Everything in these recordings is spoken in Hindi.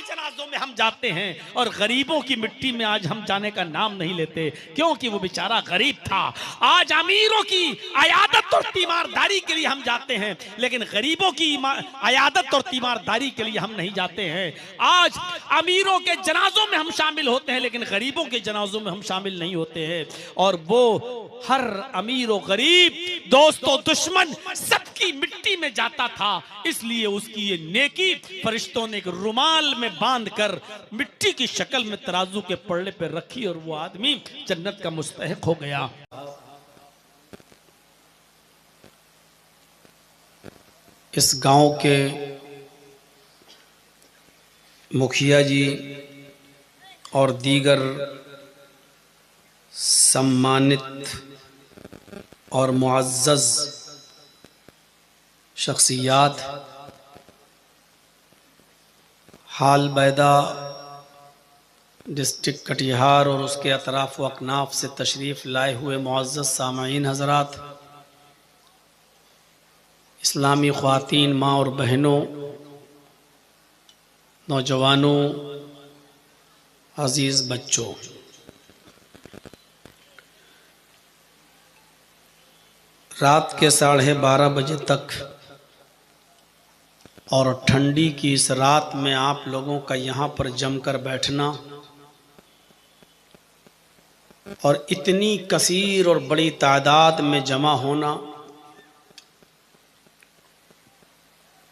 के जनाजों में हम जाते हैं और गरीबों की मिट्टी में आज हम जाने का नाम नहीं लेते, क्योंकि वो बेचारा गरीब था। आज अमीरों की अयादत और तीमारदारी के लिए हम जाते हैं, लेकिन गरीबों की अयादत और तीमारदारी के लिए हम नहीं जाते हैं। आज अमीरों के जनाजों में हम शामिल होते हैं, लेकिन गरीबों के जनाजों में हम शामिल नहीं होते हैं। और वो हर अमीर और गरीब, दोस्तों दुश्मन, सबकी मिट्टी में जाता था। इसलिए उसकी ये नेकी फरिश्तों ने एक रुमाल में बांधकर मिट्टी की शक्ल में तराजू के पल्ले पर रखी और वो आदमी जन्नत का मुस्तहिक हो गया। इस गांव के मुखिया जी और दीगर सम्मानित और मुअज़्ज़ज़ शख्सियात हाल बैदा डिस्ट्रिक्ट कटिहार और उसके अतराफ़ व अकनाफ से तशरीफ़ लाए हुए मुअज़्ज़ज़ सामईन हज़रात, इस्लामी ख़वातीन, माँ और बहनों, नौजवानों, अज़ीज़ बच्चों, रात के 12:30 बजे तक और ठंडी की इस रात में आप लोगों का यहाँ पर जमकर बैठना और इतनी कसीर और बड़ी तादाद में जमा होना,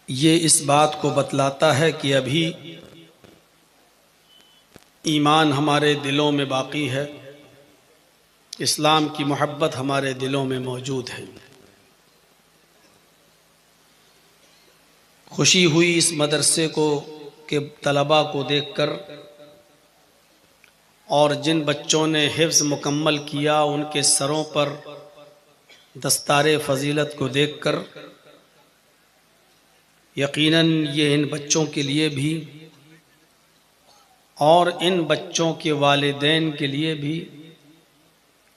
ये इस बात को बतलाता है कि अभी ईमान हमारे दिलों में बाकी है, इस्लाम की मोहब्बत हमारे दिलों में मौजूद है। खुशी हुई इस मदरसे को के तलबा को देखकर, और जिन बच्चों ने हिफ्ज़ मुकम्मल किया उनके सरों पर दस्तारे फ़जीलत को देखकर। यकीनन ये इन बच्चों के लिए भी और इन बच्चों के वालिदैन के लिए भी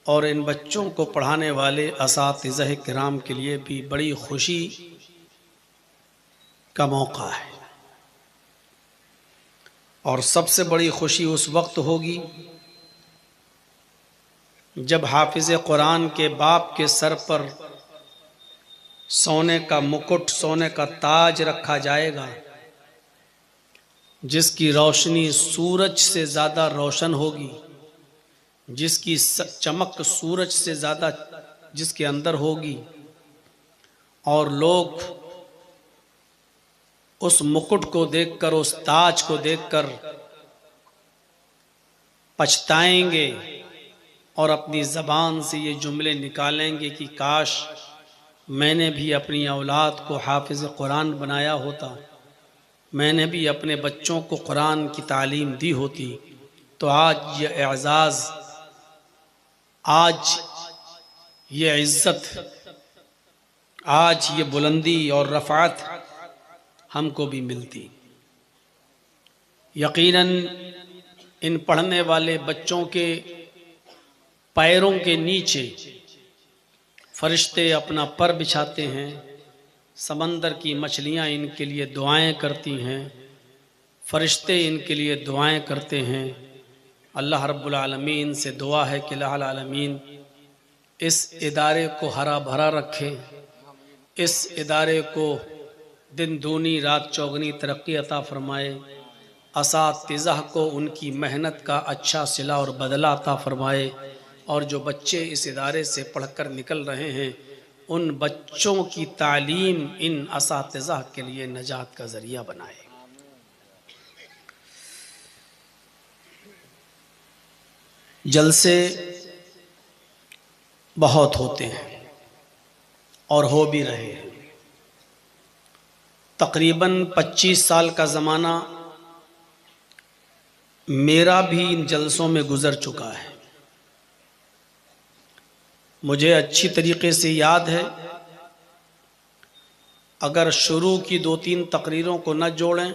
और इन बच्चों को पढ़ाने वाले असातिज़ा किराम के लिए भी बड़ी खुशी का मौका है। और सबसे बड़ी खुशी उस वक्त होगी जब हाफिज़ कुरान के बाप के सर पर सोने का मुकुट, सोने का ताज रखा जाएगा, जिसकी रोशनी सूरज से ज़्यादा रोशन होगी, जिसकी चमक सूरज से ज़्यादा जिसके अंदर होगी, और लोग उस मुकुट को देखकर, उस ताज को देखकर पछताएंगे और अपनी ज़बान से ये जुमले निकालेंगे कि काश मैंने भी अपनी औलाद को हाफिज़ कुरान बनाया होता, मैंने भी अपने बच्चों को कुरान की तालीम दी होती, तो आज ये एज़ाज़, आज ये इज़्ज़त, आज ये बुलंदी और रफ़ात हमको भी मिलती। यकीनन इन पढ़ने वाले बच्चों के पैरों के नीचे फरिश्ते अपना पर बिछाते हैं, समंदर की मछलियां इनके लिए दुआएं करती हैं, फरिश्ते इनके लिए दुआएं करते हैं। अल्लाह रब्बुल आलमीन से दुआ है कि अल्लाह आलमीन इस इदारे को हरा भरा रखे, इस इदारे को दिन दूनी रात चौगनी तरक्की अता फरमाए, असातिज़ा को उनकी मेहनत का अच्छा सिला और बदला अता फरमाए, और जो बच्चे इस इदारे से पढ़कर निकल रहे हैं उन बच्चों की तालीम इन असातिज़ा के लिए नजात का ज़रिया बनाए। जलसे बहुत होते हैं और हो भी रहे हैं। तकरीबन 25 साल का ज़माना मेरा भी इन जलसों में गुज़र चुका है। मुझे अच्छी तरीके से याद है, अगर शुरू की 2-3 तकरीरों को न जोड़ें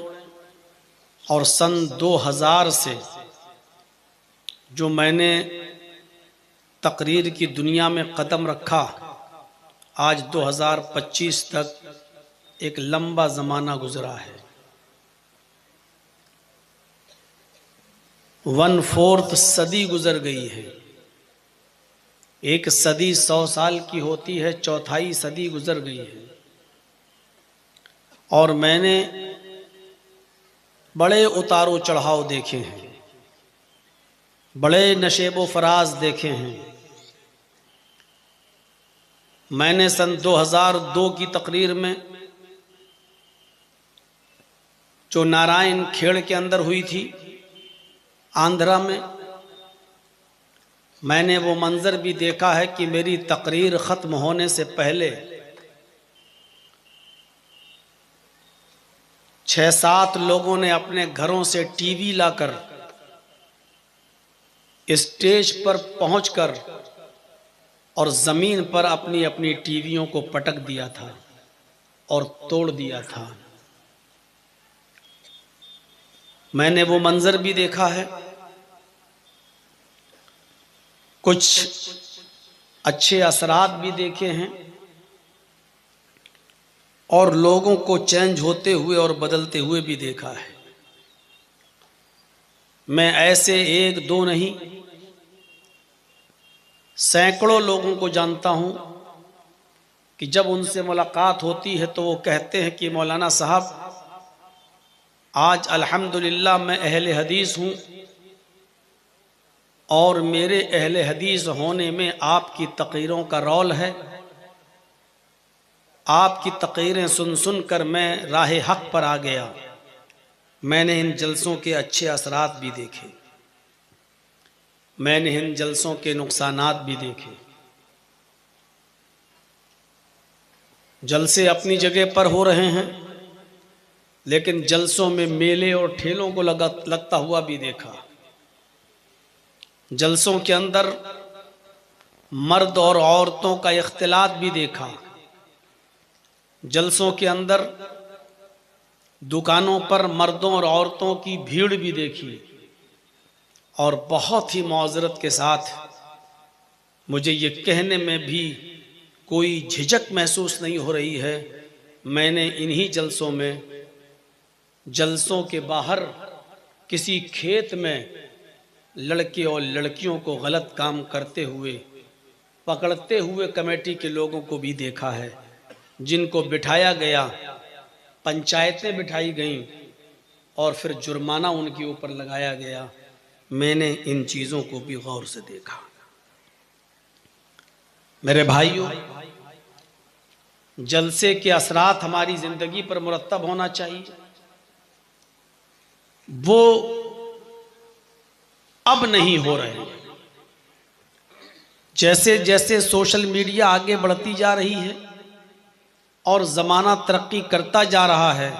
और सन 2000 से जो मैंने तकरीर की दुनिया में कदम रखा, आज 2025 तक एक लंबा ज़माना गुज़रा है। 1/4 सदी गुजर गई है। एक सदी 100 साल की होती है, 1/4 सदी गुजर गई है। और मैंने बड़े उतारो चढ़ाव देखे हैं, बड़े नशेबो फराज देखे हैं। मैंने सन 2002 की तकरीर में जो नारायण खेड़ के अंदर हुई थी आंध्रा में, मैंने वो मंजर भी देखा है कि मेरी तकरीर ख़त्म होने से पहले 6-7 लोगों ने अपने घरों से टीवी लाकर स्टेज पर पहुंचकर और ज़मीन पर अपनी अपनी टीवियों को पटक दिया था और तोड़ दिया था। मैंने वो मंजर भी देखा है। कुछ अच्छे असरात भी देखे हैं और लोगों को चेंज होते हुए और बदलते हुए भी देखा है। मैं ऐसे 1-2 नहीं, सैकड़ों लोगों को जानता हूं कि जब उनसे मुलाकात होती है तो वो कहते हैं कि मौलाना साहब, आज अल्हम्दुलिल्लाह मैं अहले हदीस हूं और मेरे अहले हदीस होने में आपकी तकरीरों का रोल है। आपकी तकरीरें सुन सुन कर मैं राह हक पर आ गया। मैंने इन जलसों के अच्छे असरात भी देखे, मैंने इन जलसों के नुकसानात भी देखे। जलसे अपनी जगह पर हो रहे हैं, लेकिन जलसों में मेले और ठेलों को लगता हुआ भी देखा। जलसों के अंदर मर्द और औरतों का इख्तिलात भी देखा। जलसों के अंदर दुकानों पर मर्दों और औरतों की भीड़ भी देखी। और बहुत ही मौजरत के साथ मुझे ये कहने में भी कोई झिझक महसूस नहीं हो रही है, मैंने इन्हीं जलसों में, जलसों के बाहर किसी खेत में लड़के और लड़कियों को गलत काम करते हुए पकड़ते हुए कमेटी के लोगों को भी देखा है, जिनको बिठाया गया, पंचायतें बिठाई गईं और फिर जुर्माना उनके ऊपर लगाया गया। मैंने इन चीज़ों को भी गौर से देखा। मेरे भाइयों, जलसे के असरात हमारी ज़िंदगी पर मुरत्तब होना चाहिए। वो अब नहीं हो रहे। जैसे जैसे सोशल मीडिया आगे बढ़ती जा रही है और ज़माना तरक्की करता जा रहा है,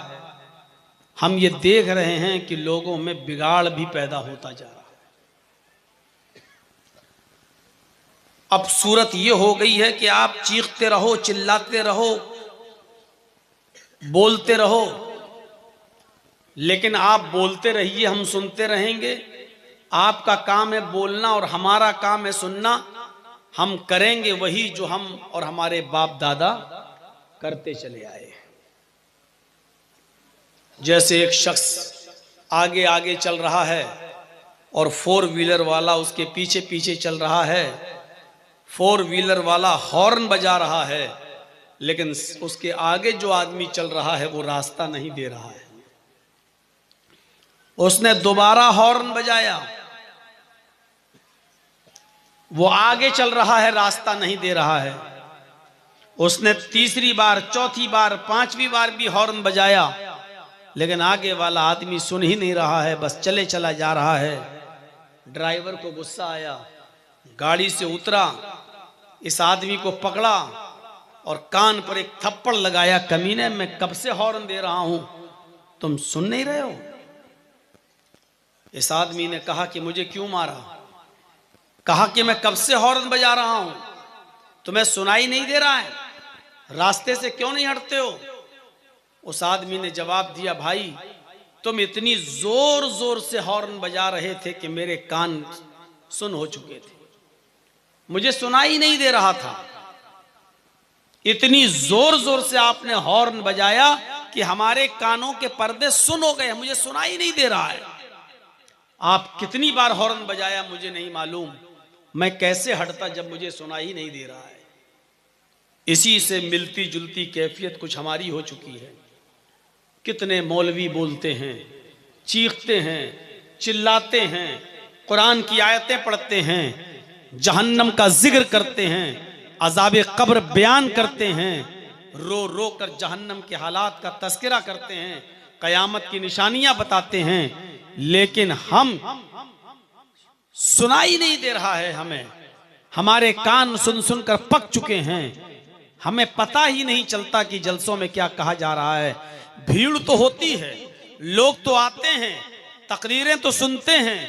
हम ये देख रहे हैं कि लोगों में बिगाड़ भी पैदा होता जा रहा है। अब सूरत ये हो गई है कि आप चीखते रहो, चिल्लाते रहो, बोलते रहो, लेकिन आप बोलते रहिए, हम सुनते रहेंगे। आपका काम है बोलना और हमारा काम है सुनना। हम करेंगे वही जो हम और हमारे बाप दादा करते चले आए। जैसे एक शख्स आगे आगे चल रहा है और 4 व्हीलर वाला उसके पीछे पीछे चल रहा है। 4 व्हीलर वाला हॉर्न बजा रहा है, लेकिन उसके आगे जो आदमी चल रहा है वो रास्ता नहीं दे रहा है। उसने दोबारा हॉर्न बजाया, वो आगे चल रहा है, रास्ता नहीं दे रहा है। उसने तीसरी बार, चौथी बार, 5वीं बार भी हॉर्न बजाया, लेकिन आगे वाला आदमी सुन ही नहीं रहा है, बस चले चला जा रहा है। ड्राइवर को गुस्सा आया, गाड़ी से उतरा, इस आदमी को पकड़ा और कान पर एक थप्पड़ लगाया। कमीने, मैं कब से हॉर्न दे रहा हूं, तुम सुन नहीं रहे हो? इस आदमी ने कहा कि मुझे क्यों मारा? कहा कि मैं कब से हॉर्न बजा रहा हूं, तुम्हें सुनाई नहीं दे रहा है? रास्ते से क्यों नहीं हटते हो? उस आदमी ने जवाब दिया, भाई तुम इतनी जोर जोर से हॉर्न बजा रहे थे कि मेरे कान सुन हो चुके थे, मुझे सुनाई नहीं दे रहा था। इतनी जोर जोर से आपने हॉर्न बजाया कि हमारे कानों के पर्दे सुन हो गए, मुझे सुनाई नहीं दे रहा है। आप कितनी बार हॉर्न बजाया मुझे नहीं मालूम, मैं कैसे हटता जब मुझे सुनाई नहीं दे रहा है। इसी से मिलती जुलती कैफियत कुछ हमारी हो चुकी है। कितने मौलवी बोलते हैं, चीखते हैं, चिल्लाते हैं, कुरान की आयतें पढ़ते हैं, जहन्नम का जिक्र करते हैं, अज़ाब कब्र बयान करते हैं, रो रो कर जहन्नम के हालात का तस्करा करते हैं, कयामत की निशानियां बताते हैं, लेकिन हम सुनाई नहीं दे रहा है हमें। हमारे कान सुन सुन कर पक चुके हैं, हमें पता ही नहीं चलता कि जलसों में क्या कहा जा रहा है। भीड़ तो होती है, लोग तो आते हैं, तकरीरें तो सुनते हैं,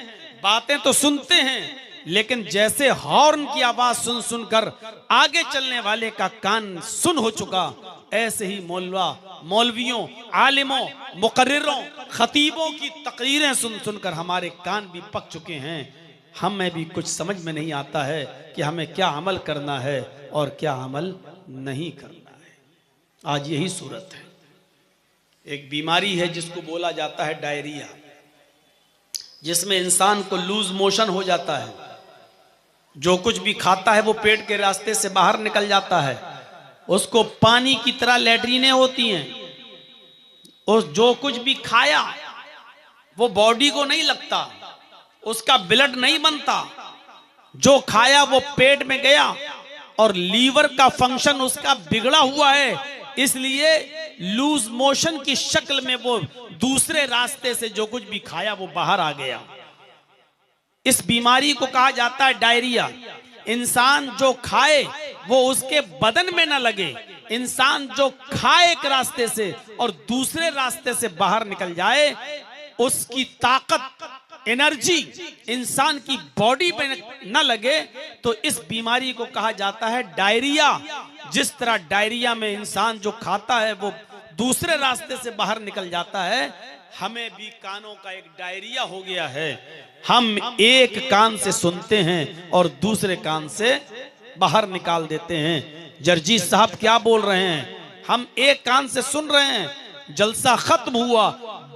बातें तो सुनते हैं, लेकिन जैसे हॉर्न की आवाज सुन सुनकर आगे चलने वाले का कान सुन हो चुका, ऐसे ही मौलवियों, आलिमों, मुकर्रिरों, खतीबों की तकरीरें सुन सुनकर हमारे कान भी पक चुके हैं। हमें भी कुछ समझ में नहीं आता है कि हमें क्या अमल करना है और क्या अमल नहीं करना है। आज यही सूरत है। एक बीमारी है जिसको बोला जाता है डायरिया, जिसमें इंसान को लूज मोशन हो जाता है। जो कुछ भी खाता है वो पेट के रास्ते से बाहर निकल जाता है। उसको पानी की तरह लैट्रीनें होती हैं। उस जो कुछ भी खाया वो बॉडी को नहीं लगता, उसका ब्लड नहीं बनता। जो खाया वो पेट में गया और लीवर का फंक्शन उसका बिगड़ा हुआ है, इसलिए लूज मोशन की शक्ल में वो दूसरे रास्ते से जो कुछ भी खाया वो बाहर आ गया। इस बीमारी को कहा जाता है डायरिया। इंसान जो खाए वो उसके बदन में ना लगे। इंसान जो खाए एक रास्ते से और दूसरे रास्ते से बाहर निकल जाए, उसकी ताकत, एनर्जी इंसान की बॉडी पे न लगे, तो इस बीमारी को कहा जाता है डायरिया। जिस तरह डायरिया में इंसान जो खाता है वो दूसरे रास्ते से बाहर निकल जाता है, हमें भी कानों का एक डायरिया हो गया है। हम एक कान से सुनते हैं और दूसरे कान से बाहर निकाल देते हैं। जर्जी साहब क्या बोल रहे हैं? हम एक कान से सुन रहे हैं, जलसा खत्म हुआ,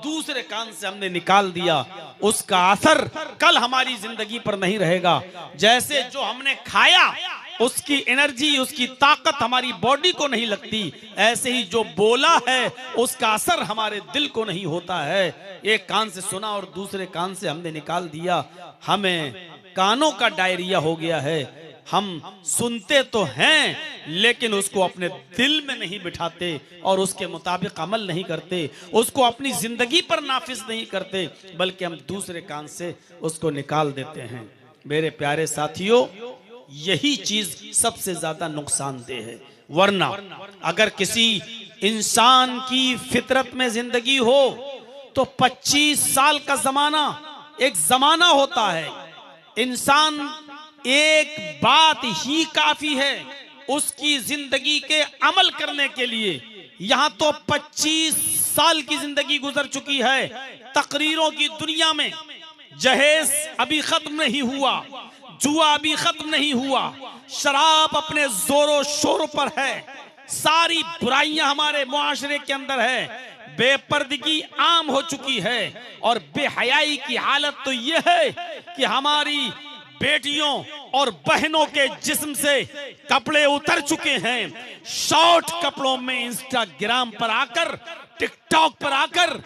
दूसरे कान से हमने निकाल दिया। उसका असर कल हमारी जिंदगी पर नहीं रहेगा। जैसे जो हमने खाया उसकी एनर्जी, उसकी ताकत हमारी बॉडी को नहीं लगती, ऐसे ही जो बोला है उसका असर हमारे दिल को नहीं होता है। एक कान से सुना और दूसरे कान से हमने निकाल दिया। हमें कानों का डायरिया हो गया है। हम सुनते तो हैं लेकिन उसको अपने दिल में नहीं बिठाते और उसके मुताबिक अमल नहीं करते, उसको अपनी जिंदगी पर नाफिज नहीं करते, बल्कि हम दूसरे कान से उसको निकाल देते हैं। मेरे प्यारे साथियों, यही चीज सबसे ज्यादा नुकसानदेह है। वरना अगर किसी इंसान की फितरत में जिंदगी हो तो 25 साल का जमाना एक जमाना होता है। इंसान एक बात ही काफी है उसकी जिंदगी के अमल करने के लिए। यहां तो 25 साल की जिंदगी गुजर चुकी है। तकरीरों की दुनिया में जहेज अभी खत्म नहीं हुआ, जुआ अभी खत्म नहीं हुआ, शराब अपने जोरों शोरों पर है, सारी बुराइयां हमारे मुआशरे के अंदर है, बेपर्दगी आम हो चुकी है और बेहयाई की हालत तो यह है कि हमारी बेटियों और बहनों के जिस्म से कपड़े उतर चुके हैं। शॉर्ट कपड़ों में इंस्टाग्राम पर आकर, टिकटॉक पर आकर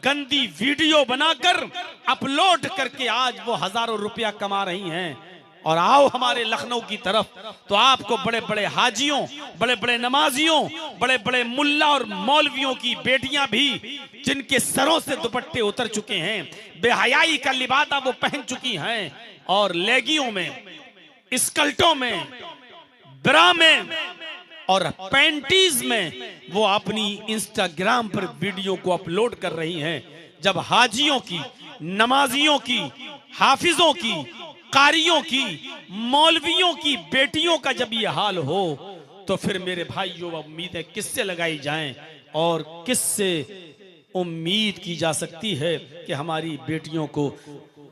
गंदी वीडियो बनाकर अपलोड करके आज वो हजारों रुपया कमा रही हैं। और आओ हमारे लखनऊ की तरफ तो आपको बड़े बड़े हाजियों, बड़े बड़े नमाजियों, बड़े बड़े मुल्ला और मौलवियों की बेटियां भी जिनके सरों से दुपट्टे उतर चुके हैं, बेहयाई का लिबादा वो पहन चुकी हैं और लेगियों में, स्कर्टों में, ब्रा में और पैंटीज में वो अपनी इंस्टाग्राम पर वीडियो को अपलोड कर रही हैं। जब हाजियों की, नमाजियों की, हाफिजों की, कारियों की, मौलवियों की बेटियों का जब ये हाल हो तो फिर मेरे भाइयों उम्मीदें किससे लगाई जाएं और किससे उम्मीद की जा सकती है कि हमारी बेटियों को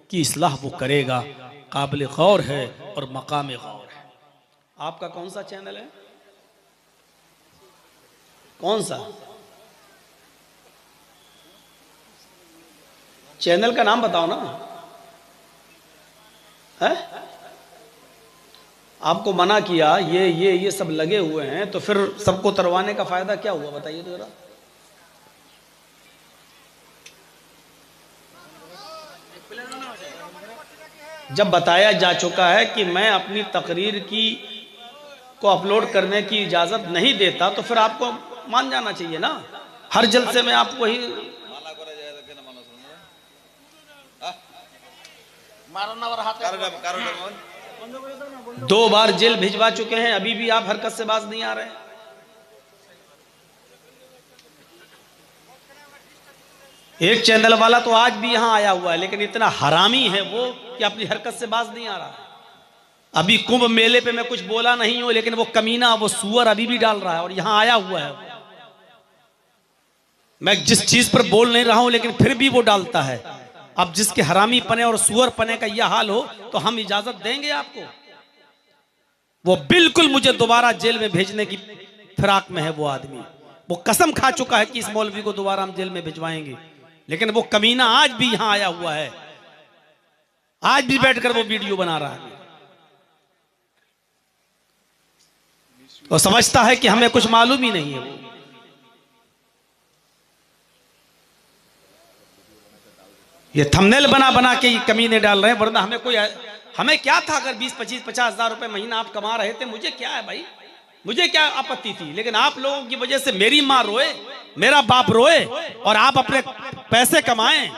की इस्लाह वो करेगा। काबिल गौर है और मकाम गौर है। आपका कौन सा चैनल है? कौन सा चैनल का नाम बताओ ना। है? आपको मना किया, ये सब लगे हुए हैं, तो फिर सबको उतरवाने का फायदा क्या हुआ बताइए तो जरा। जब बताया जा चुका है कि मैं अपनी तकरीर को अपलोड करने की इजाजत नहीं देता, तो फिर आपको मान जाना चाहिए ना। हर जलसे में आपको ही दो बार जेल भिजवा चुके हैं, अभी भी आप हरकत से बाज नहीं आ रहे हैं। एक चैनल वाला तो आज भी यहां आया हुआ है, लेकिन इतना हरामी है वो कि अपनी हरकत से बाज नहीं आ रहा है। अभी कुंभ मेले पे मैं कुछ बोला नहीं हूं, लेकिन वो कमीना, वो सुअर अभी भी डाल रहा है और यहां आया हुआ है। मैं जिस चीज पर बोल नहीं रहा हूं, लेकिन फिर भी वो डालता है। अब जिसके हरामी पने और सुअर पने का यह हाल हो, तो हम इजाजत देंगे आपको? वो बिल्कुल मुझे दोबारा जेल में भेजने की फिराक में है वो आदमी। वो कसम खा चुका है कि इस मौलवी को दोबारा हम जेल में भिजवाएंगे, लेकिन वो कमीना आज भी यहां आया हुआ है, आज भी बैठकर वो वीडियो बना रहा है। वो समझता है कि हमें कुछ मालूम ही नहीं है। ये थंबनेल बना बना के ये कमीने डाल रहे हैं, वरना हमें क्या था अगर 20, 25, 50 हजार रुपए महीना आप कमा रहे थे, मुझे क्या है भाई, मुझे क्या आपत्ति थी। लेकिन आप लोगों की वजह से मेरी माँ रोए, मेरा बाप रोए, और आप अपने पैसे कमाएं।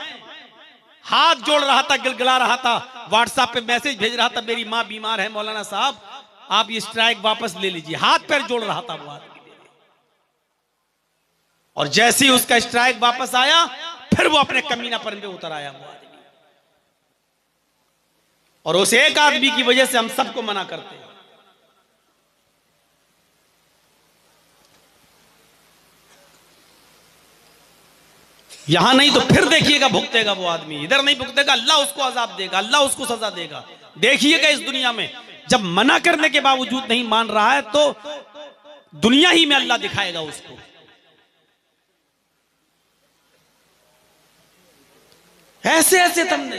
हाथ जोड़ रहा था, गिलगिला रहा था, व्हाट्सएप पे मैसेज भेज रहा था, मेरी माँ बीमार है मौलाना साहब, आप ये स्ट्राइक वापस ले लीजिए। हाथ पैर जोड़ रहा था वो आदमी, और जैसे ही उसका स्ट्राइक वापस आया, फिर वो अपने कमीना पर उतर आया वो आदमी। और उस एक आदमी की वजह से हम सबको मना करते हैं। यहां नहीं तो फिर देखिएगा भुगतेगा वो आदमी। इधर नहीं भुगतेगा, अल्लाह उसको अजाब देगा, अल्लाह उसको सजा देगा। देखिएगा इस दुनिया में जब मना करने के बावजूद नहीं मान रहा है, तो दुनिया ही में अल्लाह दिखाएगा उसको। ऐसे ऐसे तुमने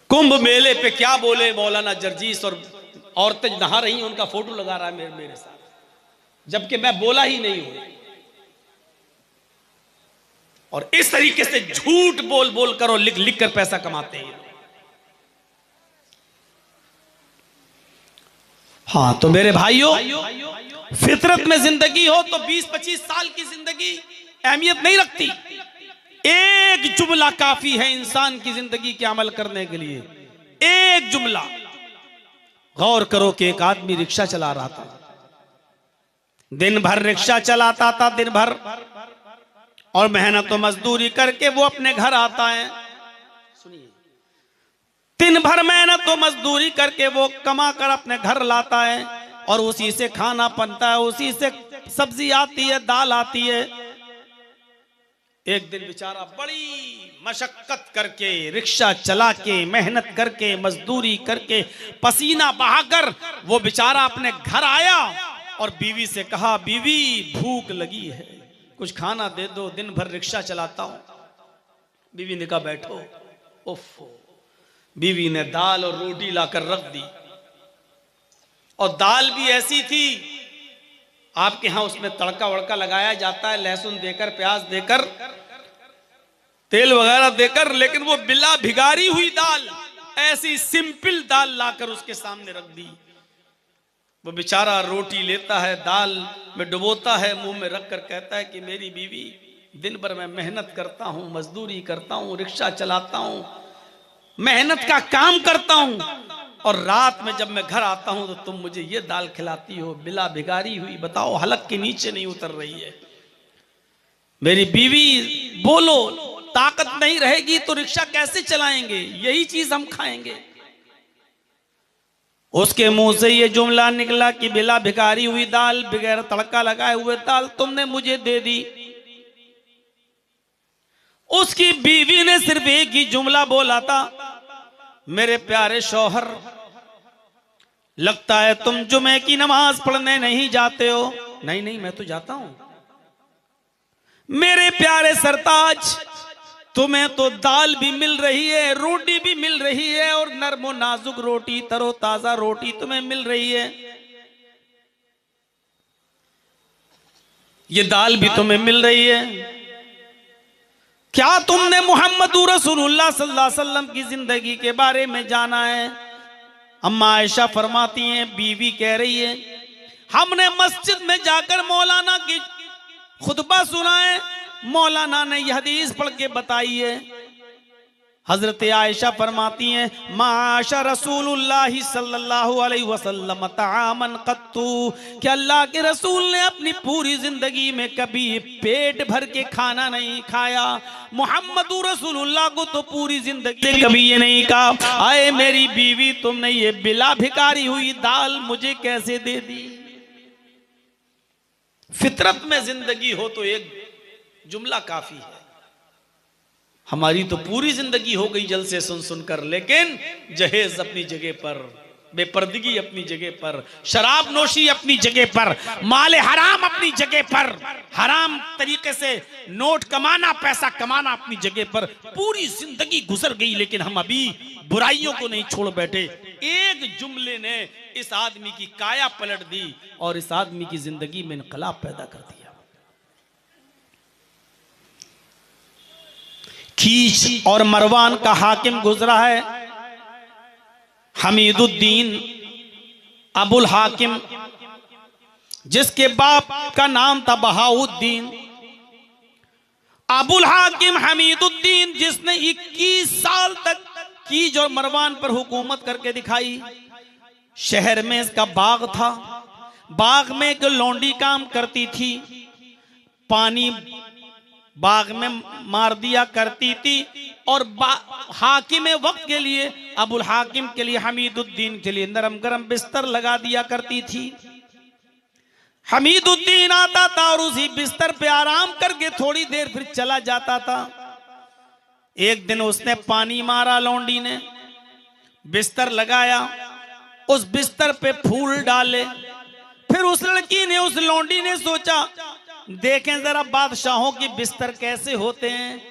कुंभ मेले पे क्या बोले मौलाना जर्जीस, और औरतें नहा रही, उनका फोटो लगा रहा है मेरे साथ, जबकि मैं बोला ही नहीं हूं। और इस तरीके से झूठ बोल बोल कर और लिख लिख कर पैसा कमाते हैं। हाँ, तो मेरे भाइयों, फितरत में जिंदगी हो तो 20-25 साल की जिंदगी अहमियत नहीं रखती। एक जुमला काफी है इंसान की जिंदगी के अमल करने के लिए, एक जुमला। गौर करो कि एक आदमी रिक्शा चला रहा था, दिन भर रिक्शा चलाता था, दिन भर, और मेहनत और मजदूरी करके वो अपने घर आता है। सुनिए, दिन भर मेहनत और मजदूरी करके वो कमा कर अपने घर लाता है, और उसी से खाना बनता है, उसी से सब्जी आती है, दाल आती है। एक दिन बेचारा बड़ी मशक्कत करके, रिक्शा चला के, मेहनत करके, मजदूरी करके, पसीना बहाकर वो बेचारा अपने घर आया और बीवी से कहा, बीवी भूख लगी है, कुछ खाना दे दो, दिन भर रिक्शा चलाता हूं। बीवी ने कहा बैठो। उफ, बीवी ने दाल और रोटी लाकर रख दी, और दाल भी ऐसी थी, आपके यहां उसमें तड़का वड़का लगाया जाता है, लहसुन देकर, प्याज देकर, तेल वगैरह देकर, लेकिन वो बिला भिगारी हुई दाल, ऐसी सिंपल दाल लाकर उसके सामने रख दी। वो बेचारा रोटी लेता है, दाल में डुबोता है, मुंह में रखकर कहता है कि मेरी बीवी, दिन भर मैं मेहनत करता हूं, मजदूरी करता हूं, रिक्शा चलाता हूं, मेहनत का काम करता हूं, और रात में जब मैं घर आता हूं तो तुम मुझे ये दाल खिलाती हो, बिला भिगारी हुई, बताओ हलक के नीचे नहीं उतर रही है। मेरी बीवी, बोलो, ताकत नहीं रहेगी तो रिक्शा कैसे चलाएंगे, यही चीज हम खाएंगे। उसके मुंह से ये जुमला निकला कि बिला भिखारी हुई दाल, बगैर तड़का लगाए हुए दाल तुमने मुझे दे दी। उसकी बीवी ने सिर्फ एक ही जुमला बोला था, मेरे प्यारे शौहर, लगता है तुम जुमे की नमाज पढ़ने नहीं जाते हो। नहीं नहीं, मैं तो जाता हूं। मेरे प्यारे सरताज, तुम्हें तो दाल भी मिल रही है, रोटी भी मिल रही है, और नरमो नाजुक रोटी, तरोताजा रोटी तुम्हें मिल रही है। ये दाल भी तुम्हें मिल रही है। क्या तुमने मुहम्मदुर रसूलुल्लाह सल्लल्लाहु अलैहि वसल्लम की जिंदगी के बारे में जाना है? अम्मा आयशा फरमाती हैं, बीवी कह रही है, हमने मस्जिद में जाकर मौलाना की खुतबा सुना है, मौलाना ने यह हदीस पढ़ के बताई है। हजरत आयशा फरमाती हैं, माशा रसूलुल्लाह सल्लल्लाहु अलैहि वसल्लम तामन कत्तू, कि अल्लाह के रसूल ने अपनी पूरी जिंदगी में कभी पेट भर के खाना नहीं खाया। मुहम्मदुर रसूलुल्लाह को तो पूरी जिंदगी कभी ये नहीं कहा, आए मेरी बीवी तुमने ये बिला भिकारी हुई दाल मुझे कैसे दे दी। फितरत में जिंदगी हो तो एक जुमला काफी है। हमारी तो पूरी जिंदगी हो गई जल से सुन सुनकर, लेकिन जहेज अपनी जगह पर, बेपर्दगी अपनी जगह पर, शराब नोशी अपनी जगह पर, माल हराम अपनी जगह पर, हराम तरीके से नोट कमाना, पैसा कमाना अपनी जगह पर, पूरी जिंदगी गुजर गई, लेकिन हम अभी बुराइयों को नहीं छोड़ बैठे। एक जुमले ने इस आदमी की काया पलट दी और इस आदमी की जिंदगी में इनकलाब पैदा कर दिया। खीच और मरवान का हाकिम गुजरा है, हमीदुद्दीन अबुल हाकिम, जिसके बाप का नाम था बहाउद्दीन। अबुल हाकिम हमीदुद्दीन, जिसने 21 साल तक कीज और मरवान पर हुकूमत करके दिखाई। शहर में इसका बाग था, बाग में एक लौंडी काम करती थी, पानी बाग में मार दिया करती थी, और हाकिम वक्त के लिए, अबुल हाकिम के लिए, हमीदुद्दीन के लिए नरम गरम बिस्तर लगा दिया करती थी। हमीदुद्दीन आता था और उसी बिस्तर पे आराम करके थोड़ी देर फिर चला जाता था। एक दिन उसने पानी मारा, लौंडी ने बिस्तर लगाया, उस बिस्तर पे फूल डाले। फिर उस लड़की ने, उस लौंडी ने सोचा, देखें जरा बादशाहों के बिस्तर कैसे होते हैं,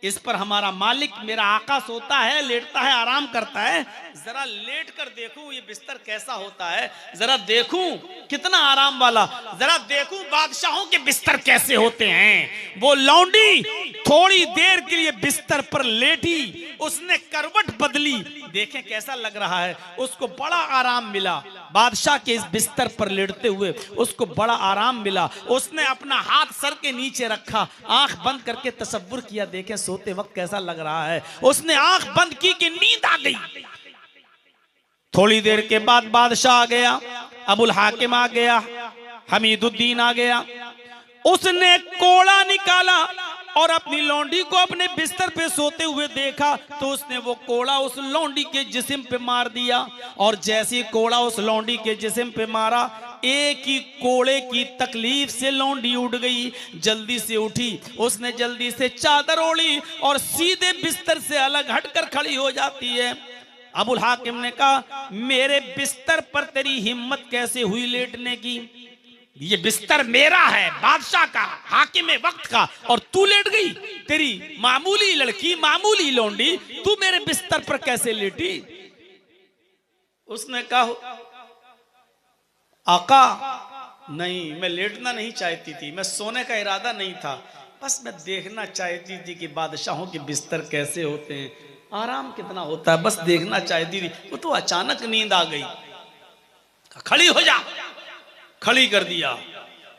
इस पर हमारा मालिक मेरा आका सोता है, लेटता है, आराम करता है, जरा लेट कर देखूं ये बिस्तर कैसा होता है, जरा देखूं कितना आराम वाला, जरा देखूं बादशाहों के बिस्तर कैसे होते हैं। वो लौंडी थोड़ी देर के लिए बिस्तर पर लेटी, उसने करवट बदली, देखें कैसा लग रहा है, उसको बड़ा आराम मिला। बादशाह के इस बिस्तर पर लेटते हुए उसको बड़ा आराम मिला। उसने अपना हाथ सर के नीचे रखा, आंख बंद करके तसव्वुर किया, देखें सोते वक्त कैसा लग रहा है। उसने आंख बंद की कि नींद आ गई। थोड़ी देर के बाद बादशाह आ गया, अबुल हाकिम आ गया, हमीदुद्दीन आ गया। उसने कोड़ा निकाला और अपनी लौंडी को अपने बिस्तर पे सोते हुए देखा, तो उसने वो कोड़ा उस लौंडी के जिस्म पे मार दिया। और जैसे कोड़ा उस लौंडी के जिस्म पे मारा, एक ही कोड़े की तकलीफ से लौंडी उठ गई, जल्दी से उठी। उसने जल्दी से चादर ओढ़ी और सीधे बिस्तर से अलग हटकर खड़ी हो जाती है। अबुल हाकिम ने कहा, मेरे बिस्तर पर तेरी हिम्मत कैसे हुई लेटने की? ये बिस्तर मेरा है, बादशाह का, हाकिम वक्त का, और तू लेट गई? तेरी मामूली लड़की, मामूली लौंडी, तू मेरे बिस्तर पर कैसे लेटी? उसने कहा, आका नहीं, मैं लेटना नहीं चाहती थी, मैं सोने का इरादा नहीं था, बस मैं देखना चाहती थी कि बादशाहों के बिस्तर कैसे होते हैं, आराम कितना होता है, बस देखना चाहती थी। वो तो अचानक नींद आ गई। खड़ी हो जा, खड़ी कर दिया।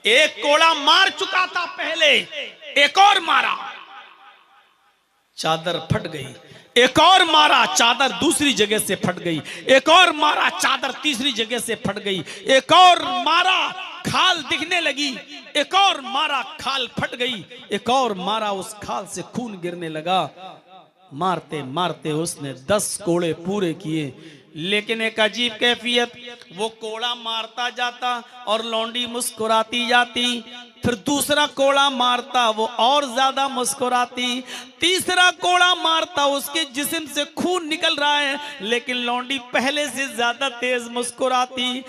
एक कोड़ा मार चुका था पहले, एक और मारा, चादर फट गई। एक और मारा, चादर दूसरी जगह से फट गई। एक और मारा, चादर तीसरी जगह से फट गई। एक और मारा, खाल दिखने लगी। एक और मारा, खाल फट गई। एक और मारा, उस खाल से खून गिरने लगा। मारते मारते उसने 10 कोड़े पूरे किए, लेकिन एक अजीब कैफियत, वो कोड़ा मारता जाता और लौंडी मुस्कुराती जाती। फिर दूसरा कोड़ा मारता, वो और ज्यादा मुस्कुराती। तीसरा कोड़ा मारता, उसके जिस्म से खून निकल रहा है, लेकिन लौंडी पहले से ज्यादा तेज मुस्कुराती।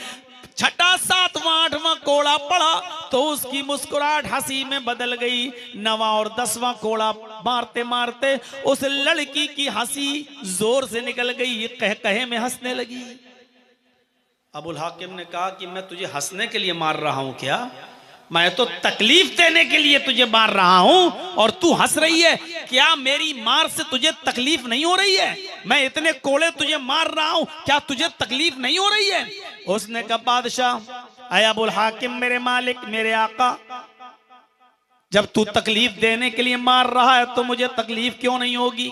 छठा, सातवां, आठवां कोड़ा पड़ा तो उसकी मुस्कुराहट हंसी में बदल गई। नवा और 10वां कोड़ा मारते मारते उस लड़की की हंसी जोर से निकल गई, ये कह कहे में हंसने लगी। अबुल हाकिम ने कहा कि मैं तुझे हंसने के लिए मार रहा हूं क्या? मैं तो तकलीफ देने के लिए तुझे मार रहा हूं और तू हंस रही है। क्या मेरी मार से तुझे तकलीफ नहीं हो रही है? मैं इतने कोड़े तुझे मार रहा हूं, क्या तुझे तकलीफ नहीं हो रही है? उसने कहा बादशाह, अय अबुल हाकिम, मेरे मालिक, मेरे आका, जब तू तकलीफ देने के लिए मार रहा है तो मुझे तकलीफ क्यों नहीं होगी?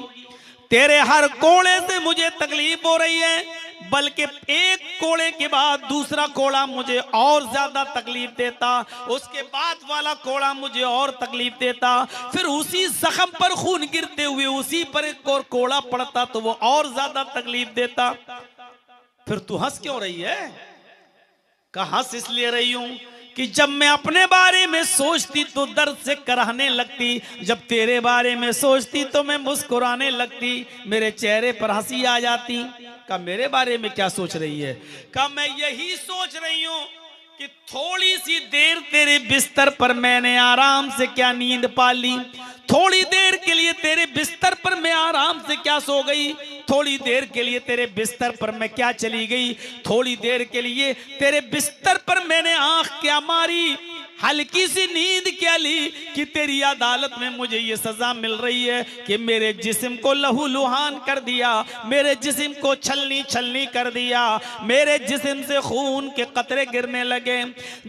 तेरे हर कोड़े से मुझे तकलीफ हो रही है, बल्कि एक कोड़े के बाद दूसरा कोड़ा मुझे और ज्यादा तकलीफ देता, उसके बाद वाला कोड़ा मुझे और तकलीफ देता, फिर उसी जख्म पर खून गिरते हुए उसी पर एक और कोड़ा पड़ता तो वो और ज्यादा तकलीफ देता। फिर तू हंस क्यों रही है? कहा हंस इसलिए रही हूं कि जब मैं अपने बारे में सोचती तो दर्द से कराहने लगती, जब तेरे बारे में सोचती तो मैं मुस्कुराने लगती, मेरे चेहरे पर हंसी आ जाती। का मेरे बारे में क्या सोच रही है? का मैं यही सोच रही हूं कि थोड़ी सी देर तेरे बिस्तर पर मैंने आराम से क्या नींद पा ली, थोड़ी देर के लिए तेरे बिस्तर पर मैं आराम से क्या सो गई, थोड़ी देर के लिए तेरे बिस्तर पर मैं क्या चली गई, थोड़ी देर के लिए तेरे बिस्तर पर मैंने आंख क्या मारी, हल्की सी नींद क्या ली कि तेरी अदालत में मुझे ये सजा मिल रही है कि मेरे जिस्म को लहू लुहान कर दिया, मेरे जिस्म को छलनी छलनी कर दिया, मेरे जिस्म से खून के कतरे गिरने लगे।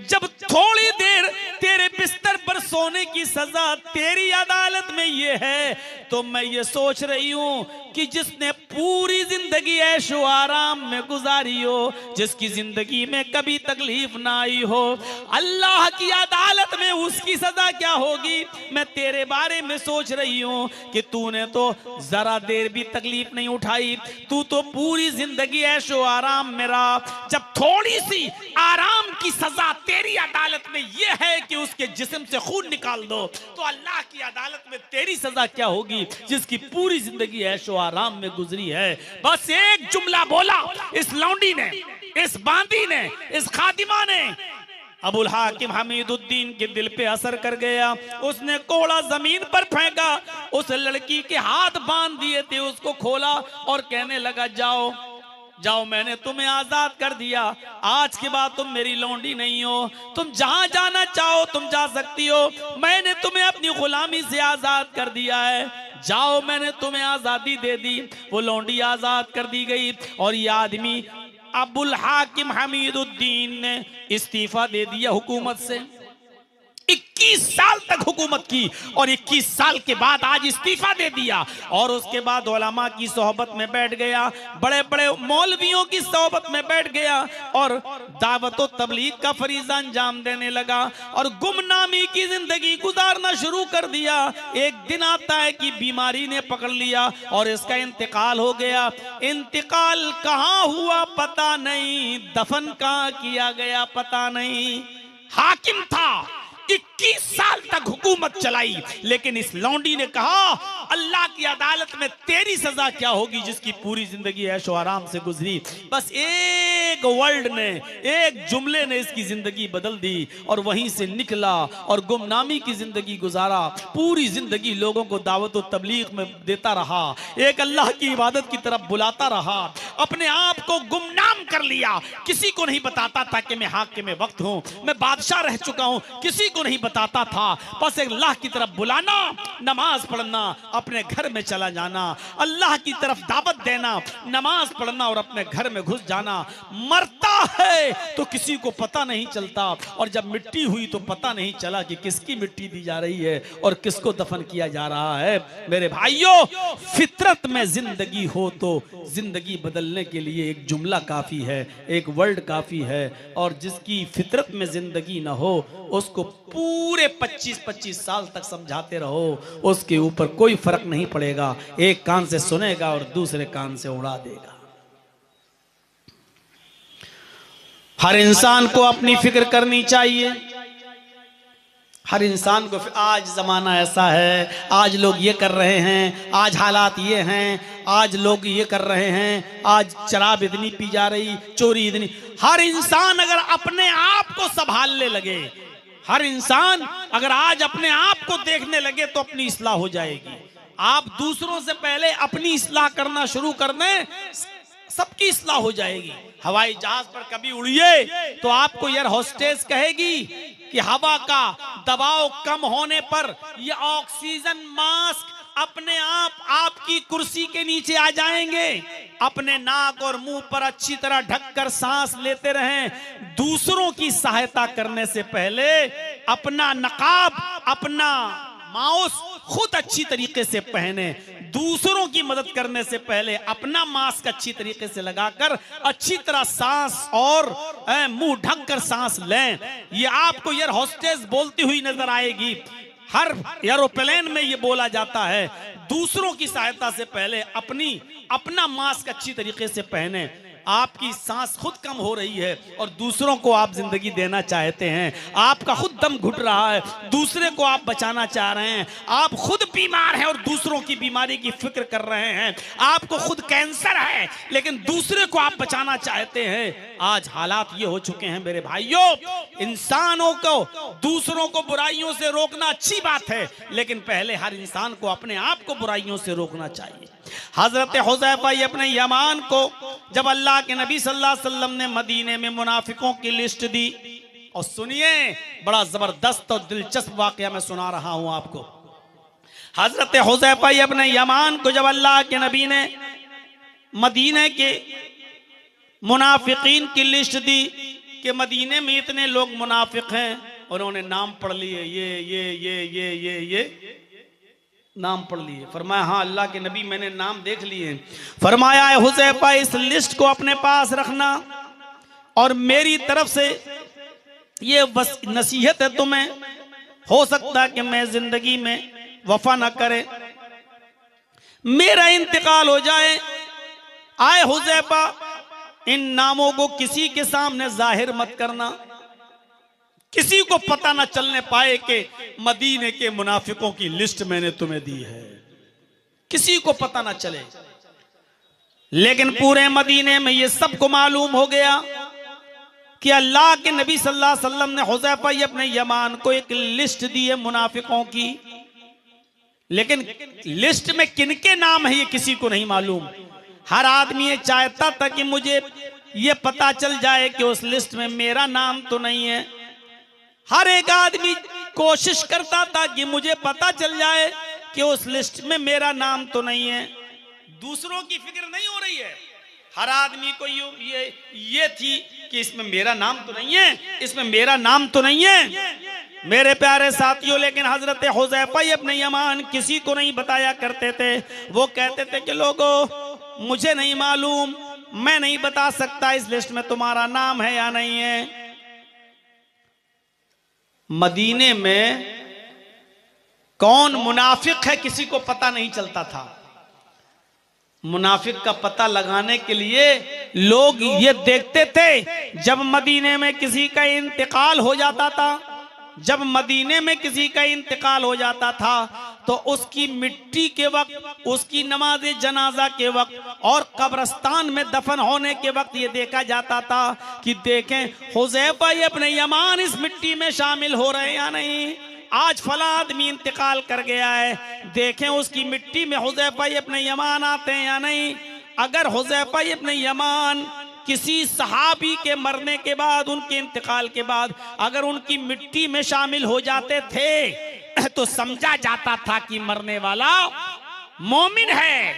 जब थोड़ी देर तेरे बिस्तर पर सोने की सजा तेरी अदालत में ये है तो मैं ये सोच रही हूं कि जिसने पूरी जिंदगी ऐशो आराम में गुजारी हो, जिसकी जिंदगी में कभी तकलीफ ना आई हो, अल्लाह की अदालत में उसकी सजा क्या होगी। मैं तेरे बारे में सोच रही हूं कि तूने तो जरा देर भी तकलीफ नहीं उठाई, तू तो पूरी जिंदगी ऐशो आराम में रहा। जब थोड़ी सी आराम की सजा तेरी अदालत में यह है कि उसके जिस्म से खून निकाल दो, तो अल्लाह की अदालत में तेरी सजा क्या होगी जिसकी पूरी जिंदगी ऐशो आराम में गुजरी है। बस एक जुमला बोला इस लौंडी ने, इस बांदी ने, इस खादिमा ने, अबुल हाकिम हमीदुद्दीन के दिल पे असर कर गया। उसने कोड़ा जमीन पर फेंका, उस लड़की के हाथ बांध दिए थे, उसको खोला और कहने लगा जाओ जाओ, मैंने तुम्हें आजाद कर दिया, आज के बाद तुम मेरी लौंडी नहीं हो, तुम जहां जाना चाहो तुम जा सकती हो, मैंने तुम्हें अपनी गुलामी से आजाद कर दिया है, जाओ, मैंने तुम्हें आजादी दे दी। वो लौंडी आजाद कर दी गई और ये आदमी अबुल हाकिम हमीदुद्दीन ने इस्तीफा दे दिया हुकूमत से। 21 साल तक हुकूमत की और 21 साल के बाद आज इस्तीफा दे दिया और उसके बाद उलमा की सोहबत में बैठ गया, बड़े बड़े मौलवियों की सोहबत में बैठ गया और दावत व तबलीग का फरीजा अंजाम देने लगा और गुमनामी की जिंदगी गुजारना शुरू कर दिया। एक दिन आता है कि बीमारी ने पकड़ लिया और इसका इंतकाल हो गया। इंतकाल कहाँ हुआ पता नहीं, दफन कहाँ किया गया पता नहीं। हाकिम था, 21 साल तक हुकूमत चलाई, लेकिन इस लौंडी ने कहा अल्लाह की अदालत में तेरी सजा क्या होगी जिसकी पूरी जिंदगी ऐशो आराम से गुजरी। बस एक वर्ड ने, एक जुमले ने इसकी जिंदगी बदल दी और वहीं से निकला और गुमनामी की जिंदगी गुजारा। पूरी जिंदगी लोगों को दावत और तबलीग में देता रहा, एक अल्लाह की इबादत की तरफ बुलाता रहा, अपने आप को गुमनाम कर लिया, किसी को नहीं बताता था कि मैं हाकिम वक्त हूं, मैं बादशाह रह चुका हूं, किसी को नहीं बताता था। बस एक अल्लाह की तरफ बुलाना, नमाज पढ़ना, अपने घर में चला जाना, अल्लाह की तरफ दावत देना, नमाज पढ़ना और अपने घर में घुस जाना। मरता है तो किसी को पता नहीं चलता और जब मिट्टी हुई तो पता नहीं चला कि किसकी मिट्टी दी जा रही है और किसको दफन किया जा रहा है। मेरे भाइयों, फितरत में जिंदगी हो तो जिंदगी बदलने के लिए एक जुमला काफी है, एक वर्ड काफी है, और जिसकी फितरत में जिंदगी ना हो उसको पूरे 25-25 साल तक समझाते रहो, उसके ऊपर कोई फर्क नहीं पड़ेगा, एक कान से सुनेगा और दूसरे कान से उड़ा देगा। हर इंसान को अपनी फिक्र करनी चाहिए। हर इंसान को आज ज़माना ऐसा है, आज लोग ये कर रहे हैं, आज हालात ये हैं, आज लोग ये कर रहे हैं, आज शराब इतनी पी जा रही, चोरी इतनी। हर इंसान अगर अपने आप को संभालने लगे, हर इंसान अगर आज अपने आप को देखने लगे तो अपनी इस्लाह हो जाएगी। आप दूसरों से पहले अपनी इस्लाह करना शुरू कर दें, सबकी इस्लाह हो जाएगी। हवाई जहाज पर कभी उड़िए तो आपको एयर होस्टेस कहेगी कि हवा का दबाव कम होने पर ये ऑक्सीजन मास्क अपने आप आपकी कुर्सी के नीचे आ जाएंगे। अपने नाक और मुंह पर अच्छी तरह ढककर सांस लेते रहें। दूसरों की सहायता करने से पहले अपना नकाब, अपना माउस खुद अच्छी तरीके से पहने। दूसरों की मदद करने से पहले अपना मास्क अच्छी तरीके से लगाकर अच्छी तरह सांस और मुंह ढककर सांस लें। ये आपको एयर होस्टेस बोलती हुई नजर आएगी। हर एरोप्लेन में ये बोला जाता है, दूसरों की सहायता से पहले अपना मास्क अच्छी तरीके से पहने। आपकी सांस खुद कम हो रही है और दूसरों को आप जिंदगी देना चाहते हैं। आपका खुद दम घुट रहा है, दूसरे को आप बचाना चाह रहे हैं। आप खुद बीमार हैं और दूसरों की बीमारी की फिक्र कर रहे हैं। आपको खुद कैंसर है लेकिन दूसरे को आप बचाना चाहते हैं। आज हालात ये हो चुके हैं मेरे भाइयों, इंसानों को दूसरों को बुराइयों से रोकना अच्छी बात है, लेकिन पहले हर इंसान को अपने आप को बुराइयों से रोकना चाहिए। हजरत हुज़ैफा इब्न यमान को जब अल्लाह के नबी सल्लल्लाहु अलैहि वसल्लम ने मदीने में मुनाफिकों की लिस्ट दी, और सुनिए बड़ा जबरदस्त और दिलचस्प वाकया मैं सुना रहा हूं आपको। हजरत हुज़ैफा इब्न यमान को जब अल्लाह के नबी ने मदीने के मुनाफिकीन की लिस्ट दी कि मदीने में इतने लोग मुनाफिक हैं, उन्होंने नाम पढ़ लिए, ये नाम पढ़ लिए। फरमाया हाँ अल्लाह के नबी मैंने नाम देख लिए। फरमाया हुज़ैफा इस लिस्ट को अपने पास रखना और मेरी तरफ से ये नसीहत है तुम्हें, हो सकता है कि मैं जिंदगी में वफा न करे, मेरा इंतकाल हो जाए। आए हुज़ैफा इन नामों को किसी के सामने जाहिर मत करना, किसी को पता न चलने पाए कि मदीने के मुनाफिकों की लिस्ट मैंने तुम्हें दी है, किसी को पता न चले। लेकिन पूरे मदीने में ये सबको मालूम हो गया कि अल्लाह के नबी सल्लल्लाहु अलैहि वसल्लम ने हुज़ैफा इब्न यमान को एक लिस्ट दी है मुनाफिकों की, लेकिन लिस्ट में किनके नाम है ये किसी को नहीं मालूम। हर आदमी ये चाहता था कि मुझे ये पता चल जाए कि उस लिस्ट में मेरा नाम तो नहीं है। हर एक आदमी कोशिश करता था कि मुझे पता चल जाए कि उस लिस्ट में मेरा नाम तो नहीं है। दूसरों की फिक्र नहीं हो रही है, हर आदमी को ये थी कि इसमें मेरा नाम तो नहीं है, इसमें मेरा नाम तो नहीं है। मेरे प्यारे साथियों, लेकिन हजरत हुज़ैफा इब्न यमान किसी को नहीं बताया करते थे। वो कहते थे कि लोगों मुझे नहीं मालूम, मैं नहीं बता सकता इस लिस्ट में तुम्हारा नाम है या नहीं है। मदीने में कौन मुनाफिक है किसी को पता नहीं चलता था। मुनाफिक का पता लगाने के लिए लोग ये देखते थे जब मदीने में किसी का इंतकाल हो जाता था, जब मदीने में किसी का इंतकाल हो जाता था तो उसकी मिट्टी के वक्त, उसकी नमाज जनाजा के वक्त और कब्रिस्तान में दफन होने के वक्त ये देखा जाता था कि देखें हुज़ैफा इब्न यमान इस मिट्टी में शामिल हो रहे हैं या नहीं। आज फला आदमी इंतकाल कर गया है, देखें उसकी मिट्टी में हुज़ैफा इब्न यमान आते हैं या नहीं। अगर हुज़ैफा इब्न यमान किसी सहाबी के मरने के बाद, उनके इंतकाल के बाद अगर उनकी मिट्टी में शामिल हो जाते थे तो समझा जाता था कि मरने वाला मोमिन है।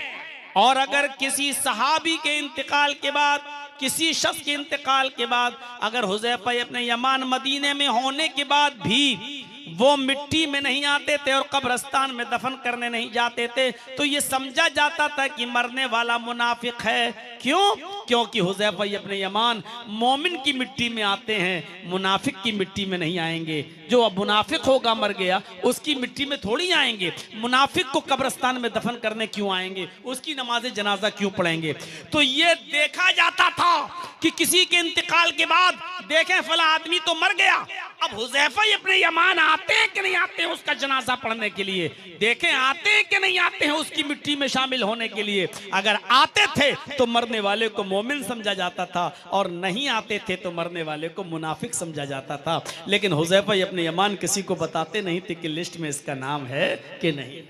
और अगर किसी सहाबी के इंतकाल के बाद, किसी शख्स के इंतकाल के बाद अगर हुज़ैफा इब्न यमान मदीने में होने के बाद भी वो मिट्टी में नहीं आते थे और कब्रिस्तान में दफन करने नहीं जाते थे तो ये समझा जाता था कि मरने वाला मुनाफिक है। क्यों? क्योंकि हुज़ैफा इब्न यमान मोमिन की मिट्टी में आते हैं, मुनाफिक की मिट्टी में नहीं आएंगे। जो अब मुनाफिक होगा मर गया उसकी मिट्टी में थोड़ी आएंगे। मुनाफिक को कब्रिस्तान में दफन करने क्यों आएंगे, उसकी नमाज जनाजा क्यों पढ़ेंगे। तो ये देखा जाता था कि किसी के इंतकाल के बाद देखें फला आदमी तो मर गया, अब हुज़ैफा इब्न यमान आते हैं कि नहीं आते हैं उसका जनाजा पढ़ने के लिए, देखें आते हैं कि नहीं आते हैं उसकी मिट्टी में शामिल होने के लिए। अगर आते थे तो मरने वाले को मोमिन समझा जाता था, और नहीं आते थे तो मरने वाले को मुनाफिक समझा जाता था। लेकिन हुज़ैफा इब्न यमान किसी को बताते नहीं थे कि लिस्ट में इसका नाम है कि नहीं।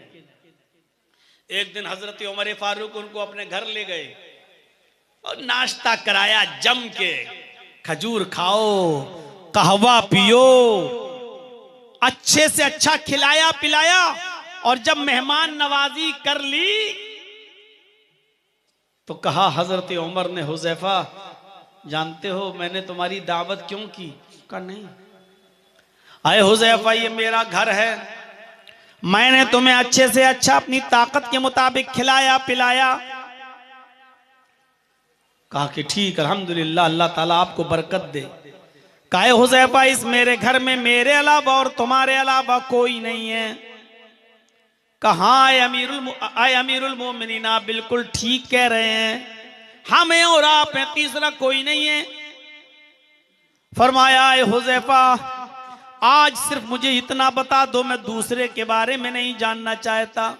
एक दिन हजरत उमर फारूक उनको अपने घर ले गए और नाश्ता कराया जम के, खजूर खाओ, कहवा पियो, अच्छे से अच्छा खिलाया पिलाया। और जब मेहमान नवाजी कर ली तो कहा हजरत उमर ने, हुज़ैफा जानते हो मैंने तुम्हारी दावत क्यों की? कहा नहीं। आए हुज़ैफा ये मेरा घर है, मैंने तुम्हें अच्छे से अच्छा अपनी ताकत के मुताबिक खिलाया पिलाया। कहा कि ठीक, अल्हम्दुलिल्लाह, अल्लाह ताला आपको बरकत दे। कहा हुज़ैफा इस मेरे घर में मेरे अलावा और तुम्हारे अलावा कोई नहीं है। कहा अमीरुल मोमिनीन, आप बिल्कुल ठीक कह रहे हैं, हम हैं और आप हैं, तीसरा कोई नहीं है। फरमाया हुज़ैफा आज सिर्फ मुझे इतना बता दो, मैं दूसरे के बारे में नहीं जानना चाहता,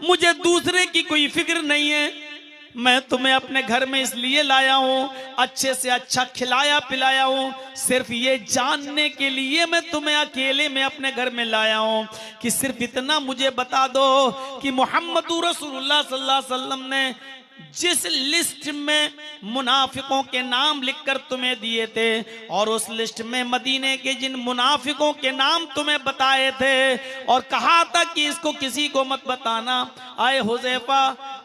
मुझे दूसरे की कोई फिक्र नहीं है। मैं तुम्हें अपने घर में इसलिए लाया हूँ, अच्छे से अच्छा खिलाया पिलाया हूँ, सिर्फ ये जानने के लिए मैं तुम्हें अकेले में अपने घर में लाया हूँ कि सिर्फ इतना मुझे बता दो कि मोहम्मद रसूलुल्लाह सल्लल्लाहु अलैहि वसल्लम ने जिस लिस्ट में मुनाफिकों के नाम लिखकर तुम्हें दिए थे और उस लिस्ट में मदीने के जिन मुनाफिकों के नाम तुम्हें बताए थे और कहा था कि इसको किसी को मत बताना। आए हुज़ैफा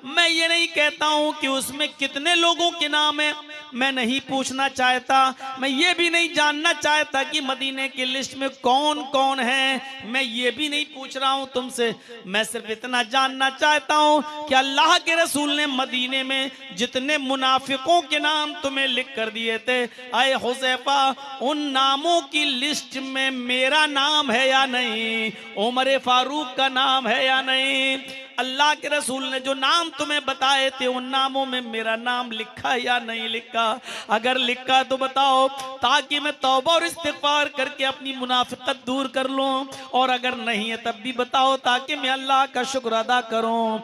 मैं ये नहीं कहता हूं कि उसमें कितने लोगों के नाम है, मैं नहीं पूछना चाहता, मैं ये भी नहीं जानना चाहता कि मदीने की लिस्ट में कौन कौन है, मैं ये भी नहीं पूछ रहा हूं तुमसे। मैं सिर्फ इतना जानना चाहता हूं कि अल्लाह के रसूल ने मदीने में जितने मुनाफिकों के नाम तुम्हें लिख कर दिए थे, आए हुज़ैफा उन नामों की लिस्ट में मेरा नाम है या नहीं, उमर फारूक का नाम है या नहीं, अल्लाह के रसूल ने जो नाम तुम्हें बताए थे उन नामों में मेरा नाम लिखा या नहीं लिखा। अगर लिखा तो बताओ ताकि मैं तौबा और इस्तिग़फ़ार करके अपनी मुनाफिकत दूर कर लूं, और अगर नहीं है तब भी बताओ ताकि मैं अल्लाह का शुक्र अदा करूं।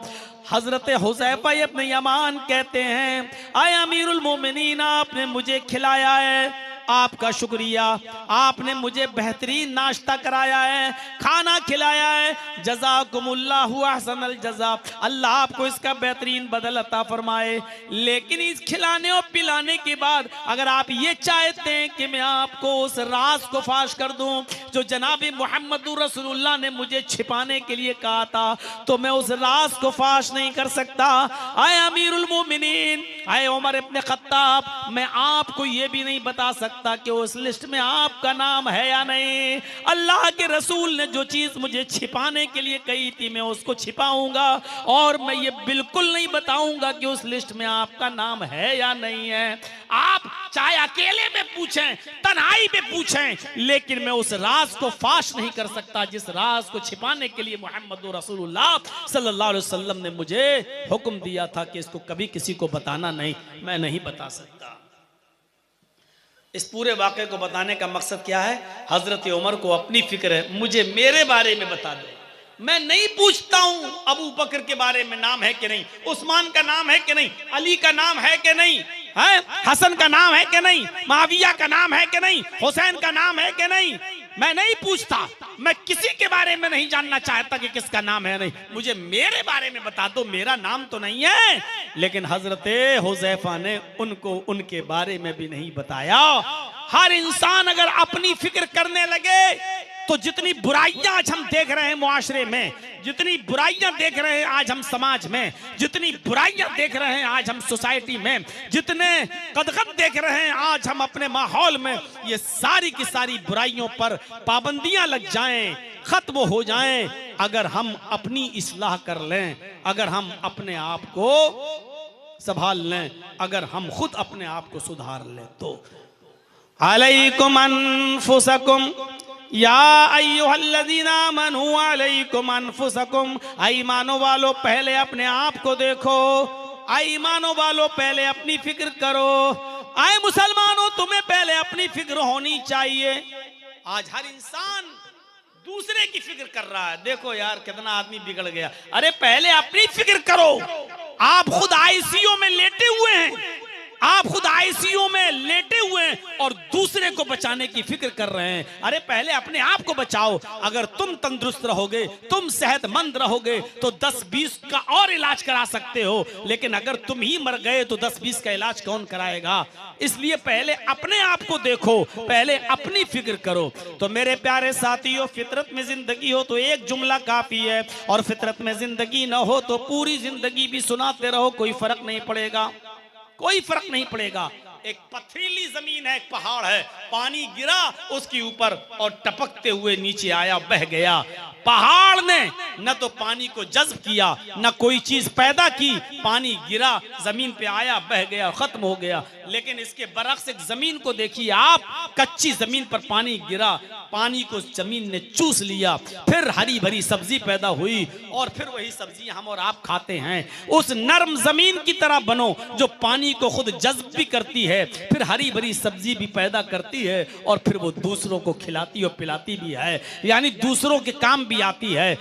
हजरत हुज़ैफा इब्न यमान कहते हैं आए अमीरुल मोमिनीन, आपने मुझे खिलाया है, आपका शुक्रिया, आपने मुझे बेहतरीन नाश्ता कराया है, खाना खिलाया है, जज़ाकुमुल्लाहु अहसनल जज़ा, अल्लाह आपको इसका बेहतरीन बदल अता फरमाए। लेकिन इस खिलाने और पिलाने के बाद अगर आप ये चाहते हैं कि मैं आपको उस राज को फाश कर दूं जो जनाब मोहम्मद रसूलुल्लाह ने मुझे छिपाने के लिए कहा था, तो मैं उस राज को फाश नहीं कर सकता। आए अमीरुल मोमिनीन, आए उमर इब्न खत्ताब, मैं आपको ये भी नहीं बता सकता कि उस लिस्ट में आपका नाम है या नहीं। अल्लाह के रसूल ने जो चीज मुझे छिपाने के लिए कही थी मैं उसको छिपाऊंगा, और मैं ये बिल्कुल नहीं बताऊंगा कि उस लिस्ट में आपका नाम है या नहीं है। आप चाहे अकेले में पूछें, तन्हाई में पूछें, लेकिन मैं उस राज को फाश नहीं कर सकता जिस राज को छिपाने के लिए मोहम्मद रसूलुल्लाह सल्लल्लाहु अलैहि वसल्लम ने मुझे हुक्म दिया था कि इसको कभी किसी को बताना नहीं, मैं नहीं बता सकता। इस पूरे वाक़े को बताने का मकसद क्या है? हजरत उमर को अपनी फिक्र है, मुझे मेरे बारे में बता दो, मैं नहीं पूछता हूं अबू बकर के बारे में नाम है कि नहीं, उस्मान का नाम है कि नहीं, अली का नाम है कि नहीं, है हसन का नाम है कि नहीं, माविया का नाम है कि नहीं, हुसैन का नाम है कि नहीं, मैं नहीं पूछता, मैं किसी के बारे में नहीं जानना चाहता कि किसका नाम है नहीं, मुझे मेरे बारे में बता दो, मेरा नाम तो नहीं है। लेकिन हजरत हुज़ैफा ने उनको उनके बारे में भी नहीं बताया। हर इंसान अगर अपनी फिक्र करने लगे तो जितनी बुराइयां आज हम देख रहे हैं मुआशरे में, जितनी बुराइयां देख रहे हैं आज हम समाज में, जितनी बुराइयां देख रहे हैं आज हम सोसाइटी में, जितने कदगद देख रहे हैं आज हम अपने माहौल में, ये सारी की सारी बुराइयों पर पाबंदियां लग जाएं, खत्म हो जाएं अगर हम अपनी इस्लाह कर लें, अगर हम अपने आप को संभाल लें, अगर हम खुद अपने आप को सुधार लें। तो अलैकुम अनफुसकुम या अय्युहल्लज़ीना आमनू अलैकुम अनफुसकुम, ईमानो वालो पहले अपने आप को देखो, ईमानो वालो पहले अपनी फिक्र करो, आए मुसलमानों तुम्हें पहले अपनी फिक्र होनी चाहिए। आज हर इंसान दूसरे की फिक्र कर रहा है। देखो यार कितना आदमी बिगड़ गया। अरे पहले अपनी फिक्र करो। आप खुद आईसीयू में लेटे हुए हैं, आप खुद आईसीयू में लेटे हुए हैं और दूसरे को बचाने की फिक्र कर रहे हैं। अरे पहले अपने आप को बचाओ। अगर तुम तंदुरुस्त रहोगे, तुम सेहतमंद रहोगे तो 10-20 का और इलाज करा सकते हो, लेकिन अगर तुम ही मर गए तो 10-20 का इलाज कौन कराएगा? इसलिए पहले अपने आप को देखो, पहले अपनी फिक्र करो। तो मेरे प्यारे साथियों, फितरत में जिंदगी हो तो एक जुमला काफी है, और फितरत में जिंदगी ना हो तो पूरी जिंदगी भी सुनाते रहो, कोई फर्क नहीं पड़ेगा, कोई फर्क नहीं पड़ेगा। एक पथरीली जमीन है, एक पहाड़ है, पानी गिरा उसके ऊपर और टपकते हुए नीचे आया, बह गया। पहाड़ ने न तो पानी को जज्ब किया, न कोई चीज पैदा की। पानी गिरा, जमीन पे आया, बह गया, खत्म हो गया। लेकिन इसके बरक्स एक जमीन को देखिए आप, कच्ची जमीन पर पानी गिरा, पानी को जमीन ने चूस लिया, फिर हरी भरी सब्जी पैदा हुई, और फिर वही सब्जी हम और आप खाते हैं। उस नरम जमीन की तरह बनो जो पानी को खुद जज्ब भी करती है, फिर हरी भरी सब्जी भी पैदा करती है, और फिर वो दूसरों को खिलाती और पिलाती भी है, यानी दूसरों के काम भी आती है।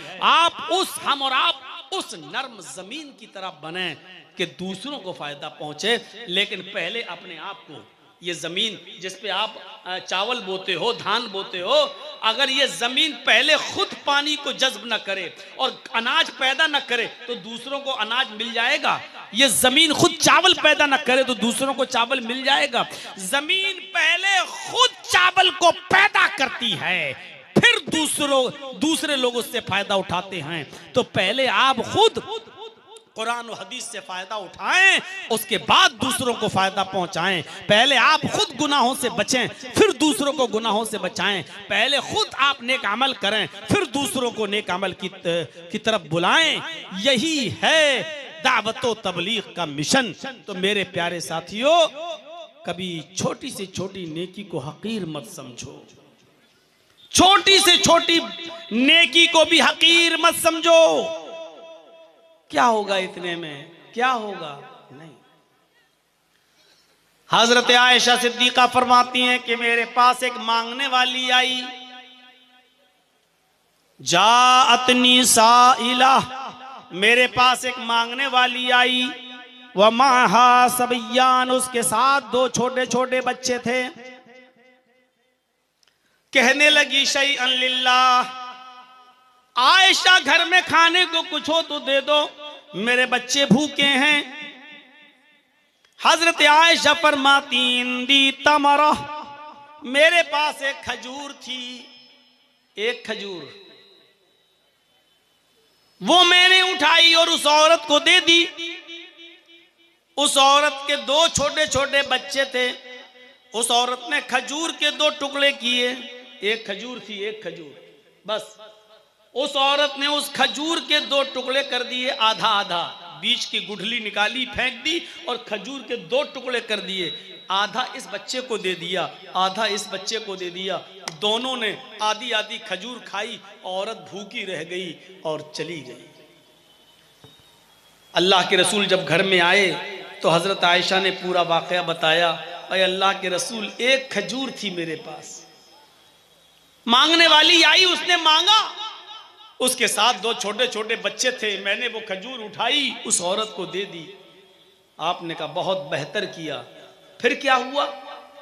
हम और आप उस नरम जमीन की तरह बने कि दूसरों को फायदा पहुंचे। लेकिन पहले अपने आप को, ये जमीन जिस पे आप चावल बोते हो, धान बोते हो, अगर ये जमीन पहले खुद पानी को जज्ब न करे और अनाज पैदा न करे तो दूसरों को अनाज मिल जाएगा? ये जमीन खुद चावल पैदा न करे तो दूसरों को चावल मिल जाएगा? जमीन पहले खुद चावल को पैदा करती है, फिर दूसरे लोग उससे फायदा उठाते हैं। तो पहले आप खुद कुरान और हदीस से फायदा उठाएं, उसके बाद दूसरों को फायदा पहुंचाएं। पहले आप खुद गुनाहों से बचें, फिर दूसरों को गुनाहों से बचाएं। पहले खुद आप नेक अमल करें, फिर दूसरों को नेक अमल की तरफ बुलाएं। यही है दावत व तबलीग का मिशन। तो मेरे प्यारे साथियों, कभी छोटी से छोटी नेकी को हकीर मत समझो, छोटी से छोटी नेकी को भी हकीर मत समझो। क्या होगा इतने में, क्या होगा? नहीं। हजरत आयशा सिद्दीका फरमाती हैं कि मेरे पास एक मांगने वाली आई, जाअतनी साइला, मेरे पास एक मांगने वाली आई, व माहा सबयान, उसके साथ 2 छोटे छोटे बच्चे थे। कहने लगी शैअन लिल्लाह, आयशा घर में खाने को कुछ हो तो दे दो, मेरे बच्चे भूखे हैं। हजरत आयशा फरमाती इंदी तमरा, मेरे पास एक खजूर थी, एक खजूर, वो मैंने उठाई और उस औरत को दे दी। उस औरत के 2 छोटे छोटे बच्चे थे, उस औरत ने खजूर के 2 टुकड़े किए, एक खजूर थी, एक खजूर, बस उस औरत ने उस खजूर के 2 टुकड़े कर दिए, आधा आधा, बीच की गुठली निकाली फेंक दी और खजूर के 2 टुकड़े कर दिए। आधा इस बच्चे को दे दिया, आधा इस बच्चे को दे दिया। दोनों ने आधी आधी खजूर खाई, औरत भूखी रह गई और चली गई। अल्लाह के रसूल जब घर में आए तो हजरत आयशा ने पूरा वाकया बताया। अरे अल्लाह के रसूल, एक खजूर थी मेरे पास, मांगने वाली आई, उसने मांगा, उसके साथ 2 छोटे छोटे बच्चे थे, मैंने वो खजूर उठाई, उस औरत को दे दी। आपने कहा बहुत बेहतर किया। फिर क्या हुआ?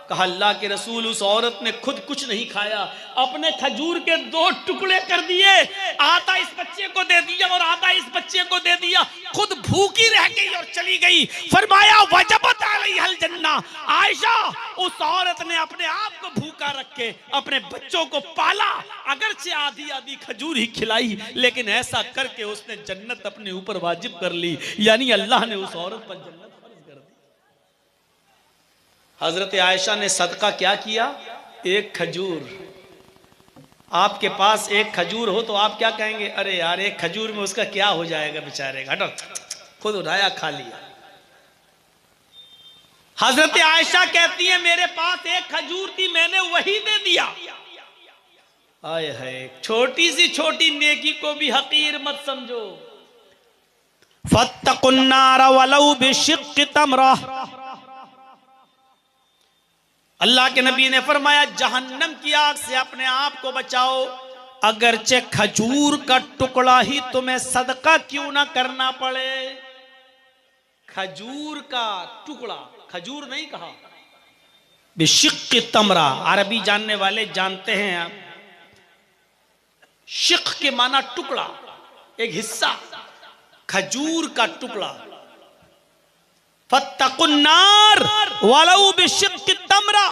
कहा अल्लाह के रसूल, उस औरत ने खुद कुछ नहीं खाया, अपने खजूर के 2 टुकड़े कर दिए, आधा इस बच्चे को दे दिया और आधा इस बच्चे को दे दिया, खुद भूखी रह गई और चली गई। फरमाया वजबत अलैहिल जन्ना, आयशा, उस औरत ने अपने आप को भूखा रख के अपने बच्चों को पाला, अगरचे आधी आधी खजूर ही खिलाई, लेकिन ऐसा करके उसने जन्नत अपने ऊपर वाजिब कर ली, यानी अल्लाह ने उस औरत पर जन्नत फर्ज कर दी। हजरत आयशा ने सदका क्या किया? एक खजूर। आपके पास एक खजूर हो तो आप क्या कहेंगे? अरे यार, एक खजूर में उसका क्या हो जाएगा बेचारे का, हटो, खुद उठाया खा लिया। हजरत आयशा कहती है मेरे पास एक खजूर थी, मैंने वही दे दिया। आए है, छोटी सी छोटी नेकी को भी हकीर मत समझो। फत्तकुन्नार वलौ बिशिक्कि तमरा, अल्लाह के नबी ने फरमाया जहन्नम की आग से अपने आप को बचाओ, अगरचे खजूर का टुकड़ा ही तुम्हें सदका क्यों ना करना पड़े। खजूर का टुकड़ा, खजूर नहीं कहा, बिशिक्क तमरा, अरबी जानने वाले जानते हैं आप, शिक के माना टुकड़ा, एक हिस्सा, खजूर का टुकड़ा। फत्तकुन्नार वलऊ बिशिक्क तमरा,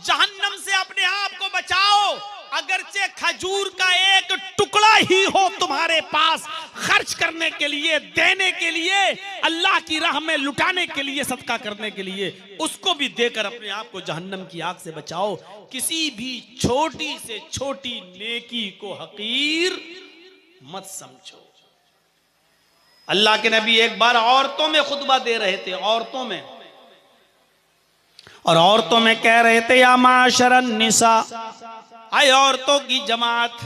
जहन्नम से अपने आप को बचाओ, अगरचे खजूर का एक टुकड़ा ही हो तुम्हारे पास खर्च करने के लिए, देने के लिए, अल्लाह की राह में लुटाने के लिए, सदका करने के लिए, उसको भी देकर अपने आप को जहन्नम की आग से बचाओ। किसी भी छोटी से छोटी नेकी को हकीर मत समझो। अल्लाह के नबी एक बार औरतों में खुतबा दे रहे थे, औरतों में, और औरतों में कह रहे थे या माशरन निसा, आए औरतों की जमात,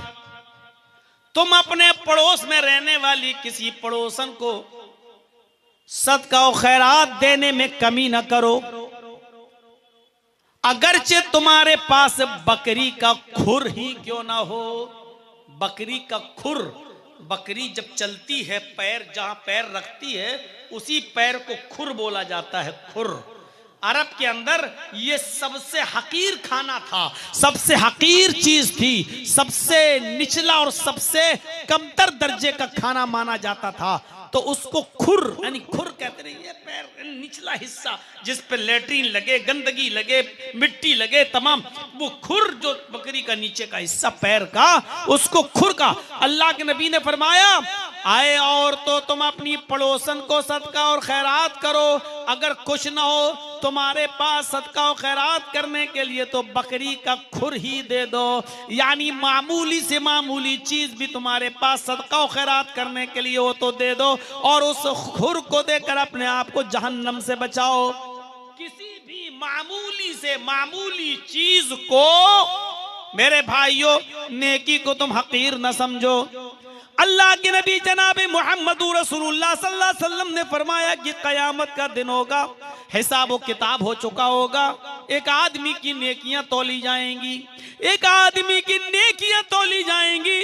तुम अपने पड़ोस में रहने वाली किसी पड़ोसन को सदका और खैरात देने में कमी न करो, अगरचे तुम्हारे पास बकरी का खुर ही क्यों ना हो। बकरी का खुर, बकरी जब चलती है, पैर जहां पैर रखती है उसी पैर को खुर बोला जाता है, खुर। अरब के अंदर ये सबसे हकीर खाना था, सबसे हकीर चीज थी, सबसे निचला और सबसे कमतर दर्जे का खाना माना जाता था। तो उसको खुर, यानी खुर कहते रहे, ये पैर निचला हिस्सा जिस पे लेटरिन लगे, गंदगी लगे, मिट्टी लगे, तमाम वो खुर जो बकरी का नीचे का हिस्सा पैर का, उसको खुर का। अल्लाह के नबी ने फरमाया आए और तो तुम अपनी पड़ोसन को सदका और खैरात करो, अगर कुछ ना हो तुम्हारे पास सदका और खैरात करने के लिए तो बकरी का खुर ही दे दो, यानी मामूली से मामूली चीज भी तुम्हारे पास सदका और खैरात करने के लिए हो तो दे दो, और उस खुर को देकर अपने आप को जहन्नम से बचाओ। किसी भी मामूली से मामूली चीज को मेरे भाइयों, नेकी को तुम हकीर न समझो। अल्लाह के नबी जनाब मोहम्मद रसूलुल्लाह सल्लल्लाहु अलैहि वसल्लम ने फरमाया कि कयामत का दिन होगा, हिसाब व किताब हो चुका होगा, एक आदमी की नेकियां तौली जाएंगी, एक आदमी की नेकियां तौली जाएंगी,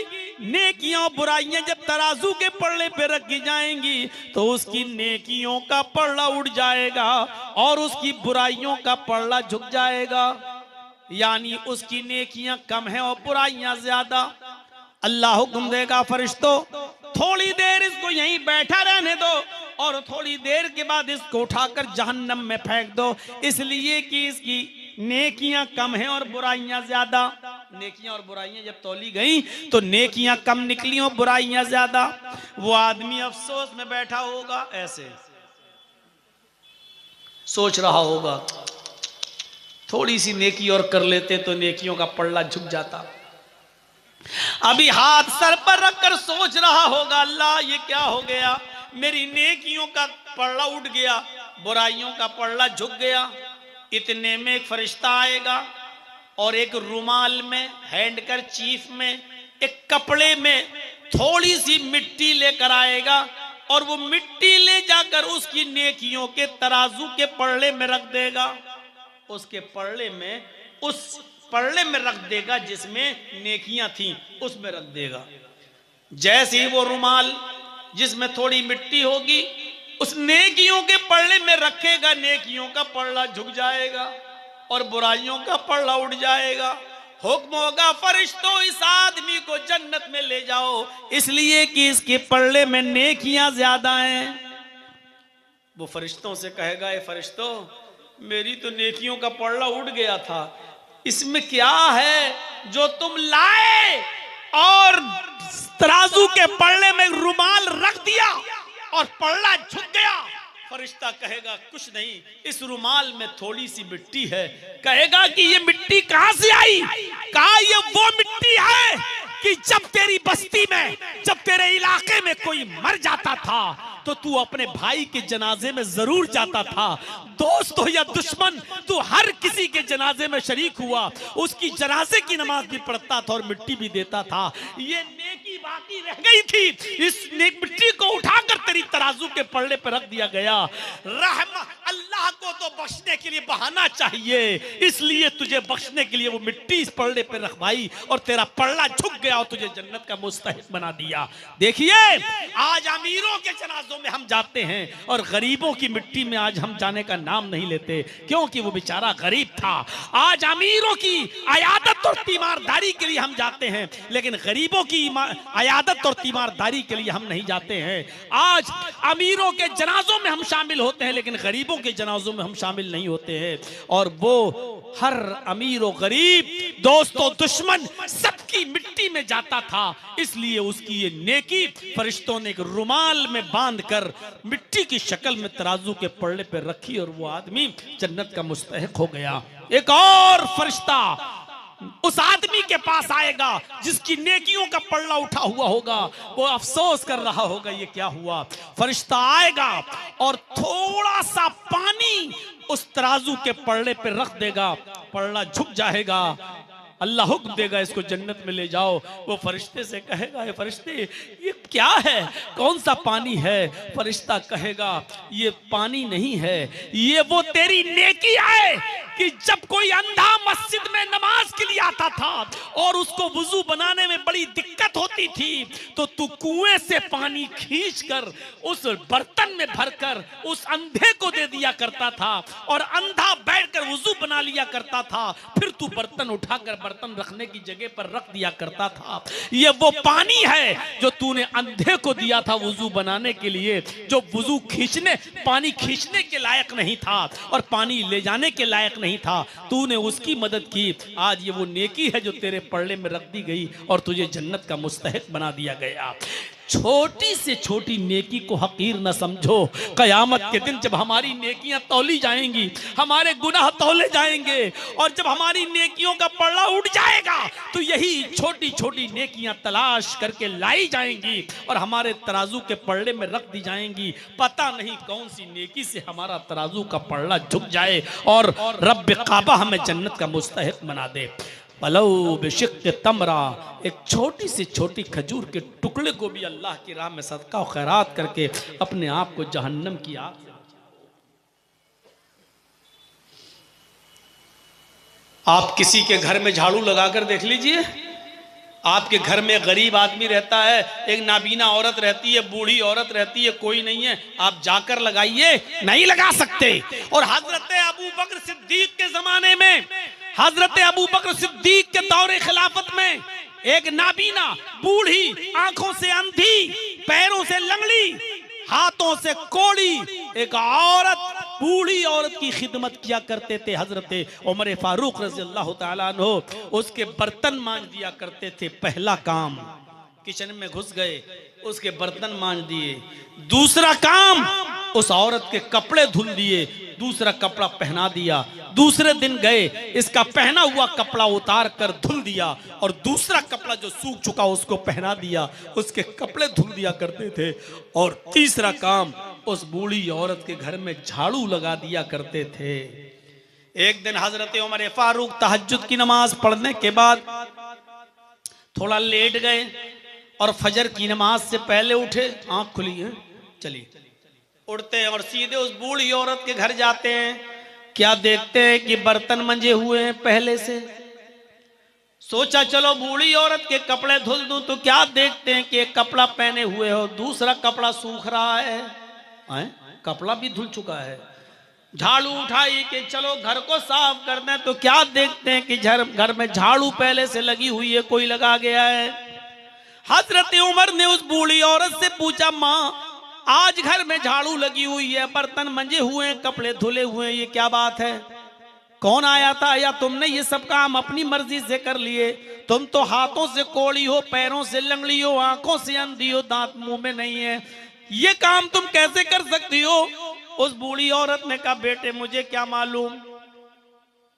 नेकियां और बुराइयां जब तराजू के पल्ले पे रखी जाएंगी तो उसकी नेकियों का पल्ला उठ जाएगा और उसकी बुराइयों का पल्ला झुक जाएगा, यानी उसकी नेकियां कम है और बुराइयां ज्यादा। अल्लाह हुक्म देगा फरिश्तों थोड़ी देर इसको यहीं बैठा रहने दो और थोड़ी देर के बाद इसको उठाकर जहन्नम में फेंक दो, इसलिए कि इसकी नेकियां कम हैं और बुराइयां ज्यादा। नेकियां और बुराइयां जब तौली गई तो नेकियां कम निकली और बुराइयां ज्यादा। वो आदमी अफसोस में बैठा होगा, ऐसे सोच रहा होगा थोड़ी सी नेकी और कर लेते तो नेकियों का पल्ला झुक जाता। अभी हाथ सर पर रखकर सोच रहा होगा अल्लाह ये क्या हो गया, मेरी नेकियों का पल्ला उठ गया, बुराइयों का पल्ला झुक गया। इतने में एक फरिश्ता आएगा और एक रुमाल में, हैंडकरचीफ में, एक कपड़े में थोड़ी सी मिट्टी लेकर आएगा और वो मिट्टी ले जाकर उसकी नेकियों के तराजू के पल्ले में रख देगा, उसके पल्ले में, उस पल्ले में रख देगा जिसमें नेकियां थीं, उसमें रख देगा। जैसे ही वो रुमाल जिसमें थोड़ी मिट्टी होगी उस नेकियों के पल्ले में रखेगा, नेकियों का पल्ला झुक जाएगा और बुराइयों का पल्ला उठ जाएगा। हुक्म होगा फरिश्तों इस आदमी को जन्नत में ले जाओ, इसलिए कि इसके पल्ले में नेकियां ज्यादा हैं। वो फरिश्तों से कहेगा ए फरिश्तों मेरी तो नेकियों का पल्ला उठ गया था, इसमें क्या है जो तुम लाए और तराजू के पल्ले में रुमाल रख दिया और पल्ला झुक गया। फरिश्ता कहेगा कुछ नहीं, इस रुमाल में थोड़ी सी मिट्टी है। कहेगा कि ये मिट्टी कहां से आई? कहा ये वो मिट्टी है कि जब तेरी बस्ती में, जब तेरे इलाके में कोई मर जाता था तो तू अपने भाई के जनाजे में जरूर जाता था, दोस्त हो या दुश्मन तू हर किसी के जनाजे में शरीक हुआ, उसकी जनाजे की नमाज भी पढ़ता था और मिट्टी भी देता था। ये नेकी नेकी बाकी रह गई थी, इस मिट्टी को उठाकर तेरी तराजू के पल्ले पर रख दिया गया। अल्लाह को तो बख्शने के लिए बहाना चाहिए, इसलिए तुझे बख्शने के लिए वो मिट्टी इस पल्ले पर रखवाई और तेरा पल्ला झुक गया और तुझे जन्नत का मुस्तहिक बना दिया। देखिए, आज अमीरों के जनाजों में हम जाते हैं और गरीबों की मिट्टी में आज हम जाने का नाम नहीं लेते, क्योंकि वो बेचारा गरीब था। आज अमीरों की अयादत और तीमारदारी के लिए हम जाते हैं, लेकिन गरीबों की अयादत और तीमारदारी के लिए हम नहीं जाते हैं। आज अमीरों के जनाजों में हम शामिल होते हैं, लेकिन गरीबों के जनाजों में हम शामिल नहीं होते हैं। और वो हर अमीर और गरीब, दोस्तों दुश्मन, सबकी मिट्टी में जाता था, इसलिए उसकी ये नेकी फरिश्तों ने एक रुमाल में बांधकर मिट्टी की शक्ल में तराजू के पल्ले पर रखी और वो आदमी जन्नत का मुस्तहिक हो गया। एक और फरिश्ता उस आदमी के पास आएगा जिसकी नेकियों का पल्ला उठा हुआ होगा, वो अफसोस कर रहा होगा ये क्या हुआ। फरिश्ता आएगा और थोड़ा सा पानी उस तराजू के पल्ले पे रख देगा, पल्ला झुक जाएगा, अल्लाह हुक्म देगा इसको जन्नत में ले जाओ। वो फरिश्ते से कहेगा, ये फरिश्ते ये क्या है, कौन सा पानी है? फरिश्ता कहेगा, ये पानी नहीं है, ये वो तेरी नेकी है कि जब कोई अंधा मस्जिद में नमाज के लिए आता था और उसको वुजू बनाने में बड़ी दिक्कत होती थी, तो तू कुएं से पानी खींचकर उस बर्तन में भरकर उस अंधे को दे दिया करता था और अंधा बैठकर वुजू बना लिया करता था। फिर तू बर्तन उठाकर बर्तन रखने की जगह पर रख दिया करता था। ये वो पानी है जो तूने अंधे को दिया था वुजू बनाने के लिए, जो वुजू खींचने, पानी खींचने के लायक नहीं था और पानी ले जाने के लायक नहीं था, तूने उसकी मदद की। आज ये वो नेकी है जो तेरे पल्ले में रख दी गई और तुझे जन्नत का मुस्तहिक बना दिया गया। छोटी से छोटी नेकी को हकीर न समझो। कयामत के दिन जब हमारी नेकियां तौली जाएंगी, हमारे गुनाह तौले जाएंगे और जब हमारी नेकियों का पल्ला उठ जाएगा तो यही छोटी छोटी नेकियां तलाश करके लाई जाएंगी और हमारे तराजू के पल्ले में रख दी जाएंगी। पता नहीं कौन सी नेकी से हमारा तराजू का पल्ला झुक जाए और रब काबा हमें जन्नत का मुस्तहिक बना दे। पलौ बेशिक्के तमरा, एक छोटी से छोटी खजूर के टुकड़े को भी अल्लाह की राह में सदका और खैरात करके अपने आप को जहन्नम की आग से। आप किसी के घर में झाड़ू लगाकर देख लीजिए, आपके घर में गरीब आदमी रहता है, एक नाबीना औरत रहती है, बूढ़ी औरत रहती है, कोई नहीं है, आप जाकर लगाइए, नहीं लगा सकते। और हजरत अबू बकर सिद्दीक के जमाने में, हजरत अबू बकर सिद्दीक के दौरे खिलाफत में एक नाबीना, बूढ़ी, आंखों से अंधी, पैरों से लंगड़ी, हाथों से कोड़ी एक औरत, बूढ़ी औरत की खिदमत किया करते थे हजरत उमर फारूक रज़ी अल्लाह तआला अन्हु। उसके बर्तन मांज दिया करते थे। पहला काम, किचन में घुस गए, उसके बर्तन मांज दिए। दूसरा काम, उस औरत के कपड़े धुल दिए, दूसरा कपड़ा पहना दिया। दूसरे दिन गए, इसका पहना हुआ कपड़ा उतार कर धुल दिया और दूसरा कपड़ा जो सूख चुका उसको पहना दिया, उसके कपड़े धुल दिया करते थे। और तीसरा काम, उस बूढ़ी औरत के घर में झाड़ू लगा दिया करते थे। एक दिन हजरत उमर फारूक तहज्जुद की नमाज पढ़ने के बाद थोड़ा लेट गए और फजर की नमाज से पहले उठे, आंख खुली है, चलिए उठते हैं और सीधे उस बूढ़ी औरत के घर जाते हैं। क्या देखते हैं कि बर्तन मंजे हुए हैं पहले से। सोचा चलो बूढ़ी औरत के कपड़े धुल दूं, तो क्या देखते हैं कि एक कपड़ा पहने हुए हो, दूसरा कपड़ा सूख रहा है, कपड़ा भी धुल चुका है। झाड़ू उठाई कि चलो घर को साफ कर दें, तो क्या देखते हैं कि घर में झाड़ू पहले से लगी हुई है, कोई लगा गया है। हजरत उमर ने उस बूढ़ी औरत से पूछा, माँ आज घर में झाड़ू लगी हुई है, बर्तन मंजे हुए हैं, कपड़े धुले हुए हैं, ये क्या बात है? कौन आया था, या तुमने ये सब काम अपनी मर्जी से कर लिए? तुम तो हाथों से कोड़ी हो, पैरों से लंगड़ी हो, आंखों से अंधी हो, दांत मुंह में नहीं है, ये काम तुम कैसे कर सकती हो? उस बूढ़ी औरत ने कहा, बेटे मुझे क्या मालूम,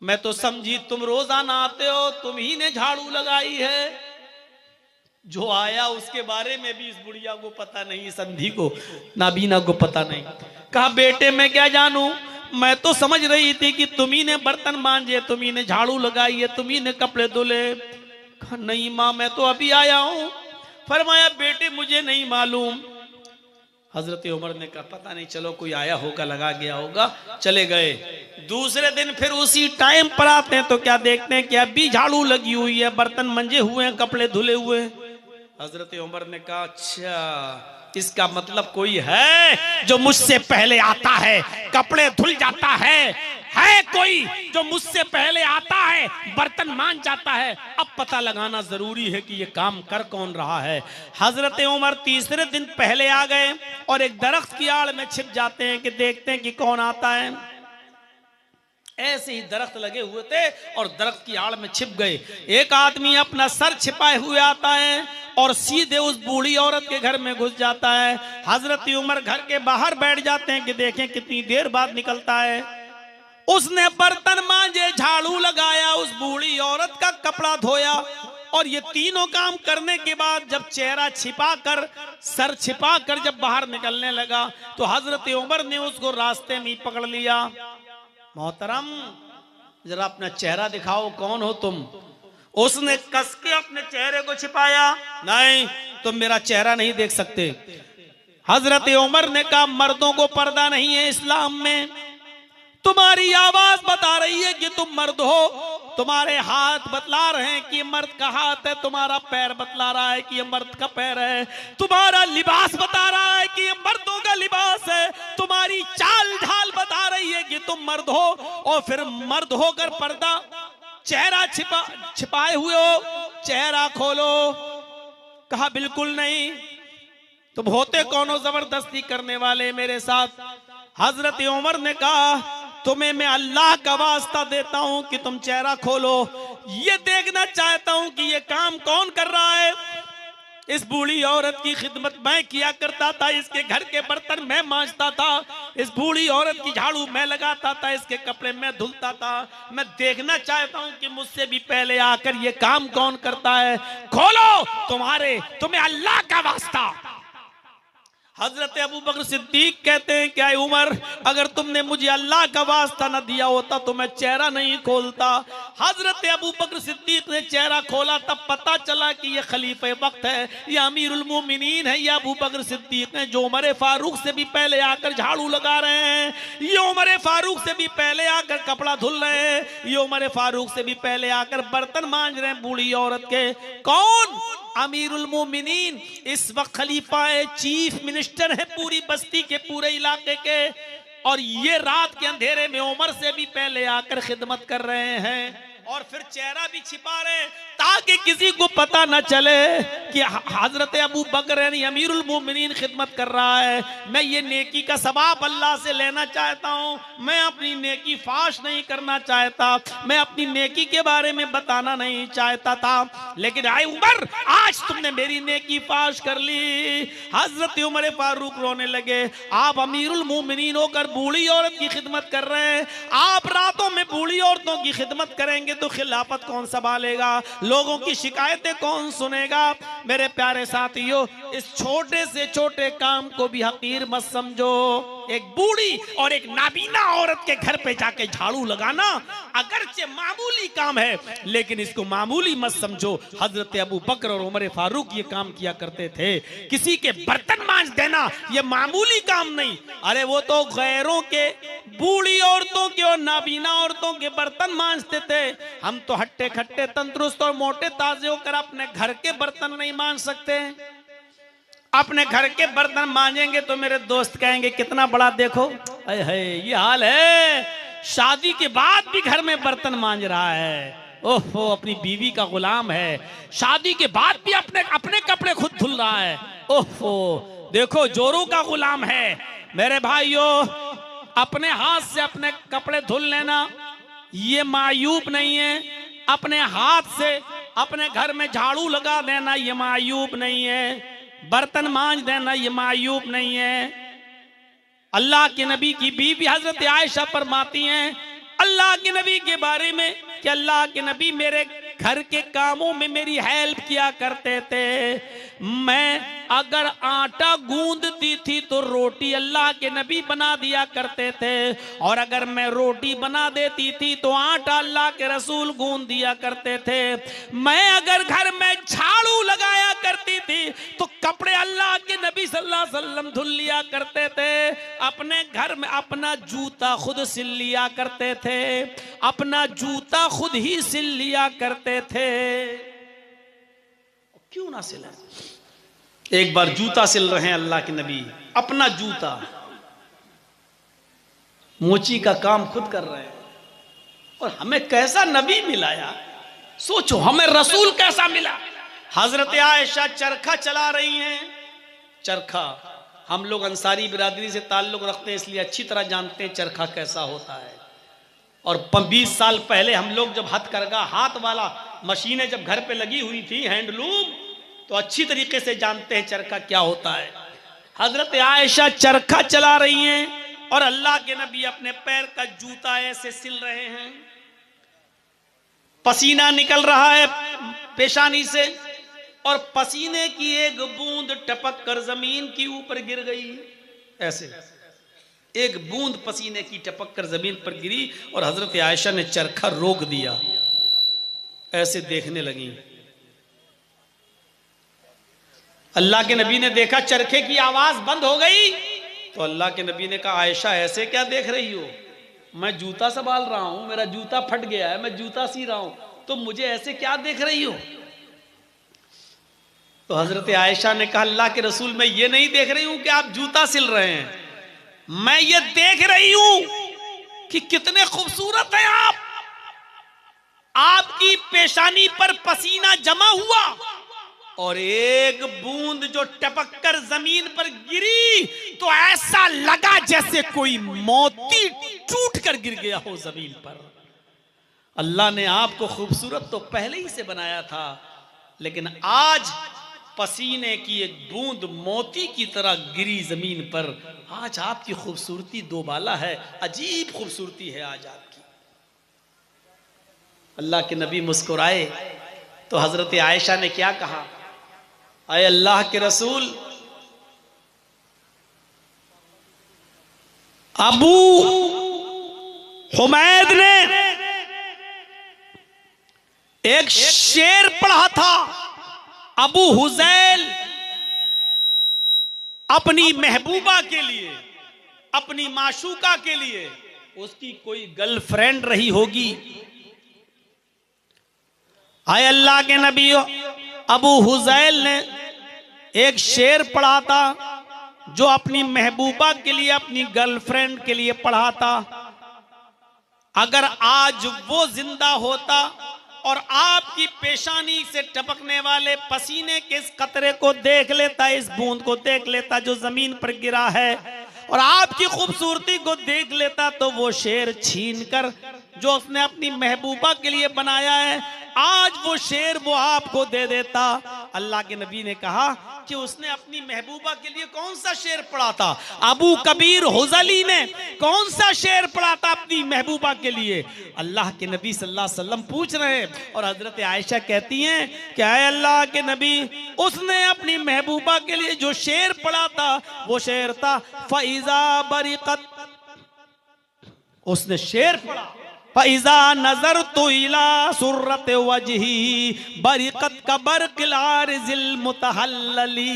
मैं तो समझी तुम रोजाना आते हो, तुम ही ने झाड़ू लगाई है। जो आया उसके बारे में भी इस बुढ़िया को पता नहीं, संधी को, नाबीना को पता नहीं। कहा बेटे मैं क्या जानूं, मैं तो समझ रही थी कि तुम्ही ने बर्तन मांजे, तुम्ही ने झाड़ू लगाई है, तुम्ही ने कपड़े धुले। कहा नहीं माँ, मैं तो अभी आया हूं। फरमाया बेटे मुझे नहीं मालूम। हजरत उमर ने कहा पता नहीं, चलो कोई आया होगा, लगा गया होगा, चले गए। दूसरे दिन फिर उसी टाइम पर आते हैं तो क्या देखते हैं कि अभी झाड़ू लगी हुई है, बर्तन मंजे हुए हैं, कपड़े धुले हुए हैं। हजरत उमर ने कहा अच्छा इसका मतलब कोई है जो मुझसे पहले आता है, कपड़े धुल जाता है कोई जो मुझसे पहले आता है, बर्तन मान जाता है। अब पता लगाना जरूरी है कि ये काम कर कौन रहा है। हजरत उमर तीसरे दिन पहले आ गए और एक दरख्त की आड़ में छिप जाते हैं कि देखते हैं कि कौन आता है। ऐसे ही दरख्त लगे हुए थे और दरख्त की आड़ में छिप गए। एक आदमी अपना सर छिपाए हुए आता है और सीधे उस बूढ़ी औरत के घर में घुस जाता है। हजरत उमर घर के बाहर बैठ जाते हैं कि देखें कितनी देर बाद निकलता है। उसने बर्तन मांजे, झाड़ू लगाया, उस बूढ़ी औरत का कपड़ा धोया और ये तीनों काम करने के बाद जब चेहरा छिपाकर, सर छिपाकर जब बाहर निकलने लगा तो हजरत उमर ने उसको रास्ते में पकड़ लिया। मोहतरम जरा अपना चेहरा दिखाओ, कौन हो तुम? उसने कस के अपने चेहरे को छिपाया, नहीं तुम मेरा चेहरा नहीं देख सकते। हजरत उमर ने कहा मर्दों को पर्दा नहीं है इस्लाम में, तुम्हारी आवाज बता रही है कि तुम मर्द हो, तुम्हारे हाथ बतला रहे हैं कि मर्द का हाथ है, तुम्हारा पैर बतला रहा है कि ये मर्द का पैर है, तुम्हारा लिबास बता रहा है कि ये मर्दों का लिबास है, तुम्हारी चाल ढाल बता रही है कि तुम मर्द हो, और फिर मर्द होकर पर्दा, चेहरा छिपाए हुए हो, चेहरा खोलो। कहा बिल्कुल नहीं, तुम होते कौन हो जबरदस्ती करने वाले मेरे साथ? हजरत उमर ने कहा तुम्हें मैं अल्लाह का वास्ता देता हूं कि तुम चेहरा खोलो, ये देखना चाहता हूं कि ये काम कौन कर रहा है। इस बूढ़ी औरत की खिदमत मैं किया करता था, इसके घर के बर्तन मैं मांजता था, इस बूढ़ी औरत की झाड़ू मैं लगाता था, इसके कपड़े मैं धुलता था। मैं देखना चाहता हूं कि मुझसे भी पहले आकर ये काम कौन करता है। खोलो, तुम्हें अल्लाह का वास्ता। हजरत अबू बकर सिद्दीक कहते हैं क्या उमर, अगर तुमने मुझे अल्लाह का वास्ता न दिया होता तो मैं चेहरा नहीं खोलता। हजरत अबू बकर सिद्दीक ने चेहरा खोला, तब पता चला कि ये खलीफे वक्त है, ये अमीरुल मोमिनीन है, ये अबू बकर सिद्दीक हैं जो उमर फारूक से भी पहले आकर झाड़ू लगा रहे हैं, ये उमर फारूक से भी पहले आकर कपड़ा धुल रहे हैं, ये उमर फारूक से भी पहले आकर बर्तन मांज रहे हैं बूढ़ी औरत के। कौन? अमीरुल मोमिनीन, इस वक्त खलीफा है, चीफ मिनिस्टर है पूरी बस्ती के, पूरे इलाके के, और ये रात के अंधेरे में उमर से भी पहले आकर खिदमत कर रहे हैं और फिर चेहरा भी छिपा रहे ताकि किसी को पता न चले कि हजरत अबू बकर यानी अमीरुल मोमिनीन खिदमत कर रहा है। मैं ये नेकी का सवाब अल्लाह से लेना चाहता हूँ, मैं अपनी नेकी फाश नहीं करना चाहता, मैं अपनी नेकी के बारे में बताना नहीं चाहता था, लेकिन आए उमर आज तुमने मेरी नेकी फाश कर ली। हजरत उमर फारूक रोने लगे, आप अमीरुल मोमिनीन होकर बूढ़ी औरत की खिदमत कर रहे हैं, आप रातों में बूढ़ी औरतों की खिदमत करेंगे तो खिलाफत कौन संभालेगा, लोगों की शिकायतें कौन सुनेगा। मेरे प्यारे साथियों, इस छोटे से छोटे काम को भी हकीर मत समझो। एक बूढ़ी और एक नाबीना औरत के घर पे जाके झाड़ू लगाना अगरचे मामूली काम है, लेकिन इसको मामूली मत समझो। हजरत अबू बकर और उमर फारूक ये काम किया करते थे। किसी के बर्तन मांज देना ये मामूली काम नहीं, अरे वो तो गैरों के, बूढ़ी औरतों के और नाबीना औरतों के बर्तन मांजते थे। हम तो हट्टे खट्टे तंदुरुस्त और मोटे ताजे होकर अपने घर के बर्तन नहीं मांज सकते। अपने घर के बर्तन मांजेंगे तो मेरे दोस्त कहेंगे कितना बड़ा देखो, अरे है ये हाल है, शादी के बाद भी घर में बर्तन मांज रहा है, ओहो अपनी बीवी का गुलाम है, शादी के बाद भी अपने कपड़े खुद धुल रहा है, ओहो देखो जोरों का गुलाम है। मेरे भाइयों, अपने हाथ से अपने कपड़े धुल लेना ये मायूब नहीं है, अपने हाथ से अपने घर में झाड़ू लगा देना ये मायूब नहीं है, बर्तन मांज देना ये मायूब नहीं है। अल्लाह के नबी की बीवी हजरत आयशा फरमाती हैं अल्लाह के नबी के बारे में कि अल्लाह के नबी मेरे घर के कामों में मेरी हेल्प किया करते थे, मैं अगर आटा गूंदती थी तो रोटी अल्लाह के नबी बना दिया करते थे, और अगर मैं रोटी बना देती थी तो आटा अल्लाह के रसूल गूंद दिया करते थे। मैं अगर घर में झाड़ू लगाया करती थी तो कपड़े अल्लाह के नबी सल्लल्लाहु अलैहि वसल्लम धुल लिया करते थे। अपने घर में अपना जूता खुद सिल लिया करते थे, अपना जूता खुद ही सिल लिया करते थे। क्यों ना सिला? एक बार जूता सिल रहे हैं अल्लाह के नबी, अपना जूता, मोची का काम खुद कर रहे हैं। और हमें कैसा नबी मिला यार, सोचो हमें रसूल कैसा मिला। हजरत आयशा चरखा चला रही हैं। चरखा, हम लोग अंसारी बिरादरी से ताल्लुक रखते हैं इसलिए अच्छी तरह जानते हैं चरखा कैसा होता है। और 20 साल पहले हम लोग जब हथकरघा हाथ वाला मशीनें जब घर पे लगी हुई थी, हैंडलूम, तो अच्छी तरीके से जानते हैं चरखा क्या होता है। हजरत आयशा चरखा चला रही हैं और अल्लाह के नबी अपने पैर का जूता ऐसे सिल रहे हैं। पसीना निकल रहा है पेशानी से और पसीने की एक बूंद टपक कर जमीन के ऊपर गिर गई। ऐसे एक बूंद पसीने की टपक कर जमीन पर गिरी और हजरत आयशा ने चरखा रोक दिया, ऐसे देखने लगी। अल्लाह के नबी ने देखा चरखे की आवाज बंद हो गई तो अल्लाह के नबी ने कहा, आयशा ऐसे क्या देख रही हो? मैं जूता संभाल रहा हूं, मेरा जूता फट गया है, मैं जूता सी रहा हूं, तो मुझे ऐसे क्या देख रही हो? तो हजरत आयशा ने कहा, अल्लाह के रसूल मैं ये नहीं देख रही हूं कि आप जूता सिल रहे हैं, मैं ये देख रही हूं कि कितने खूबसूरत हैं आप। आपकी पेशानी पर पसीना जमा हुआ और एक बूंद जो टपक कर जमीन पर गिरी तो ऐसा लगा जैसे कोई मोती टूट कर गिर गया हो जमीन पर। अल्लाह ने आपको खूबसूरत तो पहले ही से बनाया था, लेकिन आज पसीने की एक बूंद मोती की तरह गिरी जमीन पर। आज आपकी खूबसूरती दोबाला है, अजीब खूबसूरती है आज आपकी। अल्लाह के नबी मुस्कुराए तो हजरत आयशा ने क्या कहा, अय अल्लाह के रसूल, अबू हुमैद ने एक शेर पढ़ा था। अबू हुजैल अपनी महबूबा के लिए, अपनी माशूका के लिए, उसकी कोई गर्लफ्रेंड रही होगी। आए अल्लाह के नबी, अबू हुजैल ने एक शेर पढ़ा था जो अपनी महबूबा के लिए, अपनी गर्लफ्रेंड के लिए पढ़ा था। अगर आज वो जिंदा होता और आपकी पेशानी से टपकने वाले पसीने के इस कतरे को देख लेता, इस बूंद को देख लेता जो जमीन पर गिरा है, और आपकी खूबसूरती को देख लेता, तो वो शेर छीन कर जो उसने अपनी महबूबा के लिए बनाया है, आज वो शेर वो आपको दे देता। अल्लाह के नबी ने कहा कि उसने अपनी महबूबा के लिए कौन सा शेर पढ़ा था? अबू कबीर हुजली ने कौन सा शेर पढ़ा था अपनी महबूबा के लिए? अल्लाह के नबी सल्लल्लाहु अलैहि वसल्लम पूछ रहे हैं और हजरत आयशा कहती हैं कि आए अल्लाह के नबी, उसने अपनी महबूबा के लिए जो शेर पढ़ा था वो शेर था फैजा बरिकत। उसने शेर पढ़ा, फैजा नजर तो इला सुर्रत वजही बरिकत का बरकलार जिल मुतहल्लली।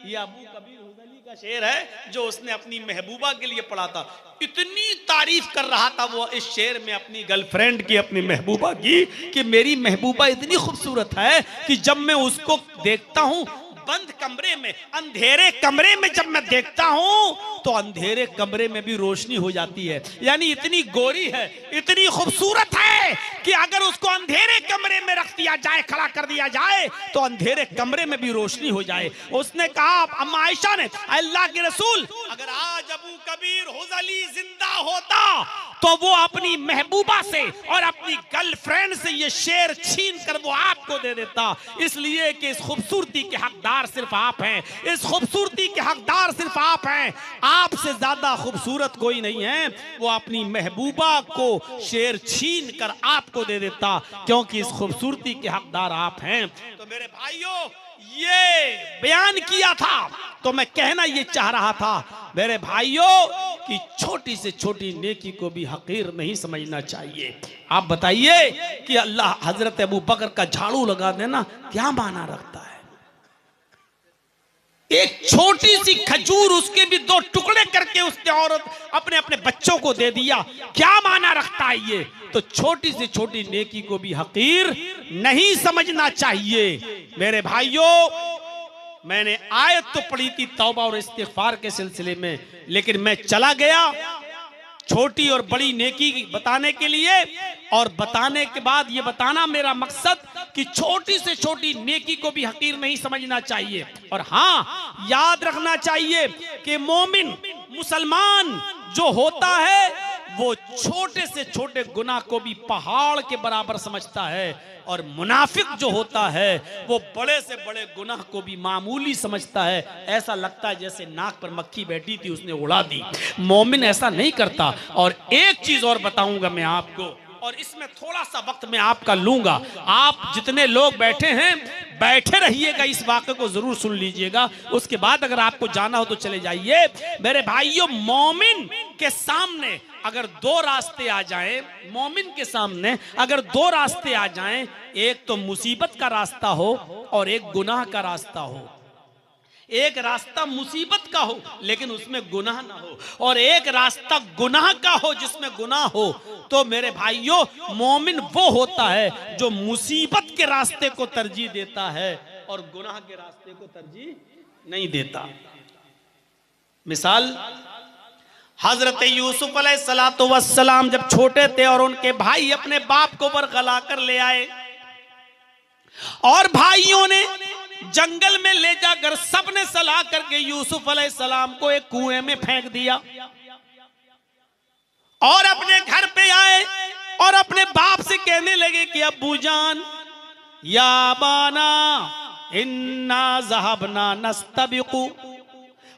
ये अबू कबीर हुजली का शेर है जो उसने अपनी महबूबा के लिए पढ़ा था। इतनी तारीफ कर रहा था वो इस शेर में अपनी गर्लफ्रेंड की, अपनी महबूबा की, कि मेरी महबूबा इतनी खूबसूरत है कि जब मैं उसको देखता हूं बंद कमरे में, अंधेरे कमरे में जब मैं देखता हूं तो अंधेरे कमरे में भी रोशनी हो जाती है। यानी इतनी गोरी है, इतनी खूबसूरत है कि अगर उसको अंधेरे कमरे में रख दिया जाए, खड़ा कर दिया जाए, तो अंधेरे कमरे में भी रोशनी हो जाए। उसने कहा, अम्मा आयशा ने, अल्लाह के रसूल, अगर आज अबू कबीर हुजली जिंदा होता तो वो अपनी महबूबा से और अपनी गर्लफ्रेंड से ये शेर छीन कर वो आपको दे देता, इसलिए कि इस खूबसूरती के हकदार सिर्फ आप हैं, इस खूबसूरती के हकदार सिर्फ आप हैं, आपसे ज्यादा खूबसूरत कोई नहीं है। वो अपनी महबूबा को शेर छीन कर आपको दे देता, क्योंकि इस खूबसूरती के हकदार आप हैं। तो मेरे भाइयों, ये बयान किया था तो मैं कहना ये चाह रहा था मेरे भाइयों कि छोटी से छोटी नेकी को भी हकीर नहीं समझना चाहिए। आप बताइए कि अल्लाह हजरत अबू बकर का झाड़ू लगा देना क्या माना रखता है? एक छोटी सी खजूर उसके भी 2 टुकड़े करके उसने औरत अपने अपने बच्चों को दे दिया, क्या माना रखता है ये? तो छोटी से छोटी नेकी को भी हकीर नहीं समझना चाहिए। मेरे भाइयों, मैंने आयत तो पढ़ी थी तौबा और इस्तिगफार के सिलसिले में, लेकिन मैं चला गया छोटी और बड़ी नेकी बताने के लिए, और बताने के बाद ये बताना मेरा मकसद कि छोटी से छोटी नेकी को भी हकीर नहीं समझना चाहिए। और हाँ, याद रखना चाहिए कि मोमिन मुसलमान जो होता है वो छोटे से छोटे गुनाह को भी पहाड़ के बराबर समझता है, और मुनाफिक जो होता है वो बड़े से बड़े गुनाह को भी मामूली समझता है। ऐसा लगता है जैसे नाक पर मक्खी बैठी थी उसने उड़ा दी। मोमिन ऐसा नहीं करता। और एक चीज और बताऊंगा मैं आपको, और इसमें थोड़ा सा वक्त मैं आपका लूंगा। आप जितने लोग बैठे हैं बैठे रहिएगा, इस वाक़े को जरूर सुन लीजिएगा, उसके बाद अगर आपको जाना हो तो चले जाइए। मेरे भाइयों, मोमिन के सामने अगर 2 रास्ते आ जाएं, मोमिन के सामने अगर 2 रास्ते आ जाएं, एक तो मुसीबत का रास्ता हो और एक गुनाह का रास्ता हो। एक रास्ता मुसीबत का हो लेकिन उसमें गुनाह ना हो, और एक रास्ता गुनाह का हो जिसमें गुनाह हो, तो मेरे भाइयों मोमिन वो होता है जो मुसीबत के रास्ते को तरजीह देता है और गुनाह के रास्ते को तरजीह नहीं देता। मिसाल, हजरत यूसुफ अलैहिस्सलातु वस्सलाम जब छोटे थे और उनके भाई अपने बाप को बरगला कर ले आए, और भाइयों ने जंगल में ले जाकर सबने सलाह करके यूसुफ अलैहिस्सलाम को एक कुएं में फेंक दिया, और अपने घर पे आए और अपने बाप से कहने लगे कि अब्बू जान, या बाना इन्ना ज़हबना नस्तबिकु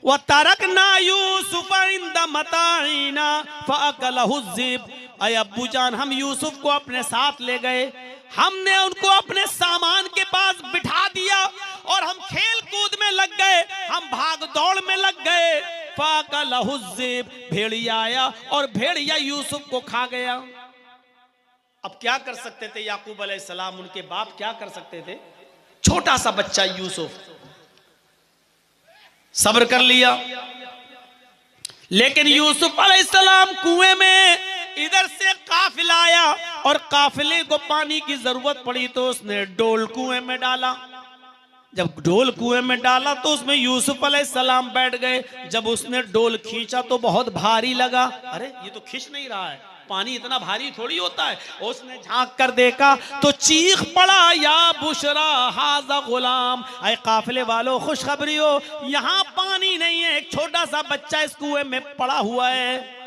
व तरकना यूसुफ इंद मताइना फअकलहु ज़िब। अय अब्बू जान, हम यूसुफ को अपने साथ ले गए, हमने उनको अपने सामान के पास बिठा दिया और हम खेल कूद में लग गए, हम भाग दौड़ में लग गए। फअकलहु ज़िब, भेड़िया आया और भेड़िया यूसुफ को खा गया। अब क्या कर सकते थे याकूब अलैहिस्सलाम, उनके बाप क्या कर सकते थे? छोटा सा बच्चा यूसुफ सब्र कर लिया, लेकिन यूसुफ अलैहिस्सलाम कुएं में इधर से काफिला आया और काफिले को पानी की जरूरत पड़ी तो उसने डोल कुएं में डाला। जब डोल कुएं में डाला तो उसमें यूसुफ अलैहिस्सलाम बैठ गए। जब उसने डोल खींचा तो बहुत भारी लगा, अरे ये तो खींच नहीं रहा है, पानी इतना भारी थोड़ी होता है। उसने झांक कर देखा तो चीख पड़ा, या बुशरा हाजा गुलाम, अय काफिले वालों खुशखबरी हो, यहाँ पानी नहीं है, एक छोटा सा बच्चा इस कुएं में पड़ा हुआ है।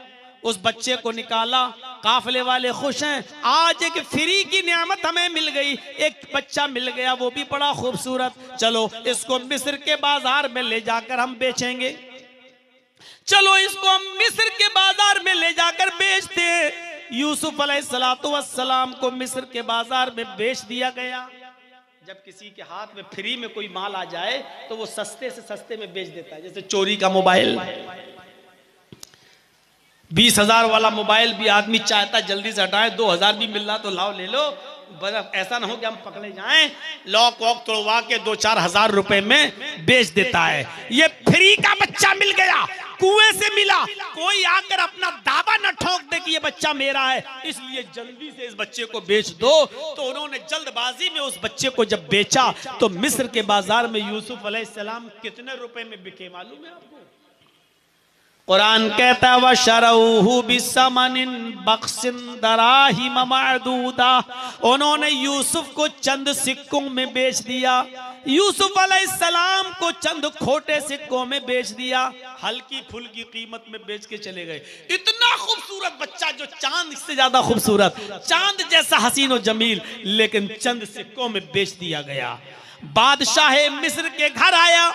उस बच्चे को निकाला, काफिले वाले खुश हैं, आज एक फ्री की नियामत हमें मिल गई, एक बच्चा मिल गया, वो भी बड़ा खूबसूरत, चलो इसको मिस्र के बाजार में ले जाकर हम बेचेंगे, चलो इसको हम मिस्र के बाजार में ले जाकर बेचते हैं। यूसुफ अलैहिस्सलातु वस्सलाम को मिस्र के बाजार में बेच दिया गया। जब किसी के हाथ में फ्री में कोई माल आ जाए तो वो सस्ते से सस्ते में बेच देता है। जैसे चोरी का मोबाइल, 20,000 वाला मोबाइल भी आदमी चाहता जल्दी से हटाए, 2,000 भी मिल रहा तो लाओ ले लो, ऐसा ना हो कि हम पकड़े जाएं, लॉक वॉक तोड़वा के 2-4 हजार रुपए में बेच देता है। ये फ्री का बच्चा मिल गया, कुएं से मिला, कोई आकर अपना दावा न ठोक दे कि ये बच्चा मेरा है, इसलिए जल्दी से इस बच्चे को बेच दो। तो उन्होंने जल्दबाजी में उस बच्चे को जब बेचा तो मिस्र के बाजार में यूसुफ अलैहिस्सलाम कितने रुपए में बिके मालूम है आपको? कुरान कहता है वशरऊहु बिसमनिन बख्सिन दराहिम मअदूदा, उन्होंने यूसुफ को चंद सिक्कों में बेच दिया, यूसुफ अलैहिस्सलाम को चंद खोटे सिक्कों में बेच दिया, हल्की फुल्की कीमत में बेच के चले गए। इतना खूबसूरत बच्चा जो चांद से ज्यादा खूबसूरत, चांद जैसा हसीन और जमील, लेकिन चंद सिक्कों में बेच दिया गया। बादशाह मिस्र के घर आया,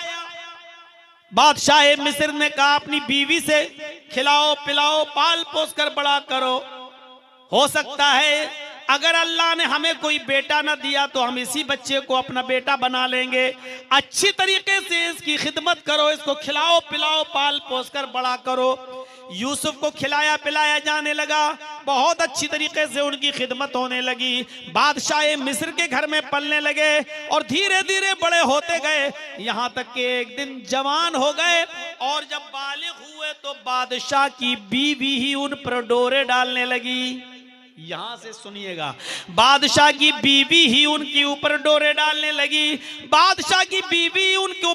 बादशाह मिस्र ने कहा अपनी बीवी से खिलाओ पिलाओ पाल पोस कर बड़ा करो, हो सकता है अगर अल्लाह ने हमें कोई बेटा ना दिया तो हम इसी बच्चे को अपना बेटा बना लेंगे, अच्छी तरीके से इसकी खिदमत करो, इसको खिलाओ पिलाओ पाल पोस कर बड़ा करो। यूसुफ को खिलाया पिलाया जाने लगा, बहुत अच्छी तरीके से उनकी खिदमत होने लगी। बादशाह मिस्र के घर में पलने लगे और धीरे धीरे बड़े होते गए, यहां तक कि एक दिन जवान हो गए। और जब बालिग हुए तो बादशाह की बीवी ही उन पर डोरे डालने लगी। यहां से सुनिएगा, बादशाह की बीवी ही उनके ऊपर डोरे डालने लगी। बादशाह की बीवी उनको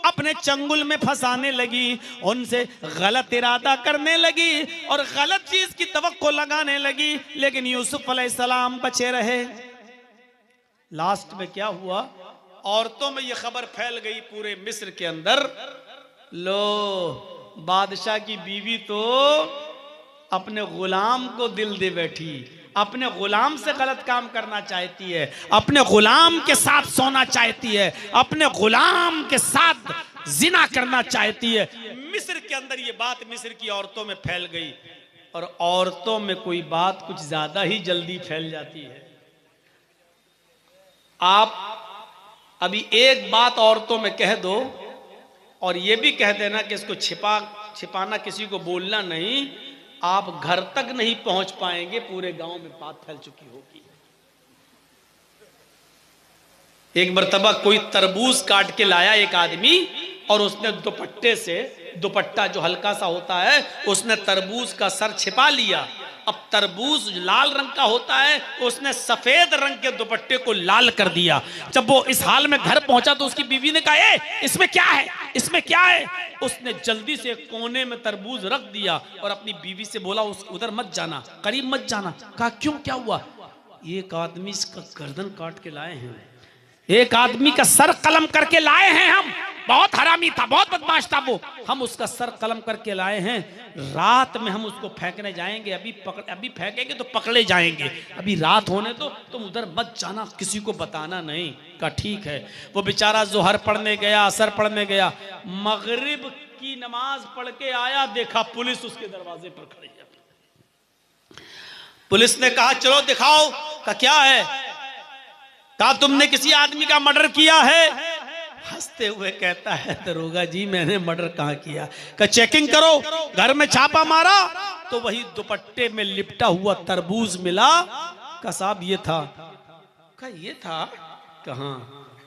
अपने चंगुल में फंसाने लगी, उनसे गलत इरादा करने लगी और गलत चीज की तवक्को लगाने लगी। लेकिन यूसुफ अलैहिस्सलाम बचे रहे। लास्ट में क्या हुआ, औरतों में यह खबर फैल गई पूरे मिस्र के अंदर, लो बादशाह की बीवी तो अपने गुलाम को दिल दे बैठी, अपने गुलाम से गलत काम करना चाहती है, अपने गुलाम के साथ सोना चाहती है, अपने गुलाम के साथ जिना करना चाहती है। मिस्र के अंदर ये बात मिस्र की औरतों में फैल गई। और औरतों में कोई बात कुछ ज्यादा ही जल्दी फैल जाती है। आप अभी एक बात औरतों में कह दो और ये भी कह देना कि इसको छिपाना, किसी को बोलना नहीं, आप घर तक नहीं पहुंच पाएंगे, पूरे गांव में बात फैल चुकी होगी। एक मर्तबा कोई तरबूज काट के लाया एक आदमी और उसने दुपट्टे से, दुपट्टा जो हल्का सा होता है, उसने तरबूज का सर छिपा लिया। अब तरबूज लाल रंग का होता है, उसने सफेद रंग के दुपट्टे को लाल कर दिया। जब वो इस हाल में घर पहुंचा तो उसकी बीवी ने कहा, ए, इसमें क्या है, इसमें क्या है? उसने जल्दी से कोने में तरबूज रख दिया और अपनी बीवी से बोला, उधर मत जाना, करीब मत जाना। कहा क्यों, क्या हुआ? एक आदमी इसका गर्दन काट के लाए हैं, एक आदमी का सर कलम करके लाए हैं हम, बहुत हरामी था, बहुत बदमाश था वो, हम उसका सर कलम करके लाए हैं, रात में हम उसको फेंकने जाएंगे, अभी फेंकेंगे तो पकड़े जाएंगे, अभी रात होने दो, तुम उधर मत जाना, किसी को बताना नहीं। कहा ठीक है। वो बेचारा जोहर पढ़ने गया, असर पढ़ने गया, मगरिब की नमाज पढ़ के आया, देखा पुलिस उसके दरवाजे पर खड़ी है। पुलिस ने कहा चलो दिखाओ। कहा क्या है? कहा तुमने किसी आदमी का मर्डर किया है? हंसते हुए कहता है, दरोगा जी मैंने मर्डर कहां किया? कहा चेकिंग करो। घर में छापा मारा तो वही दुपट्टे में लिपटा हुआ तरबूज मिला। कहा साहब ये था। कहा ये था? कहां?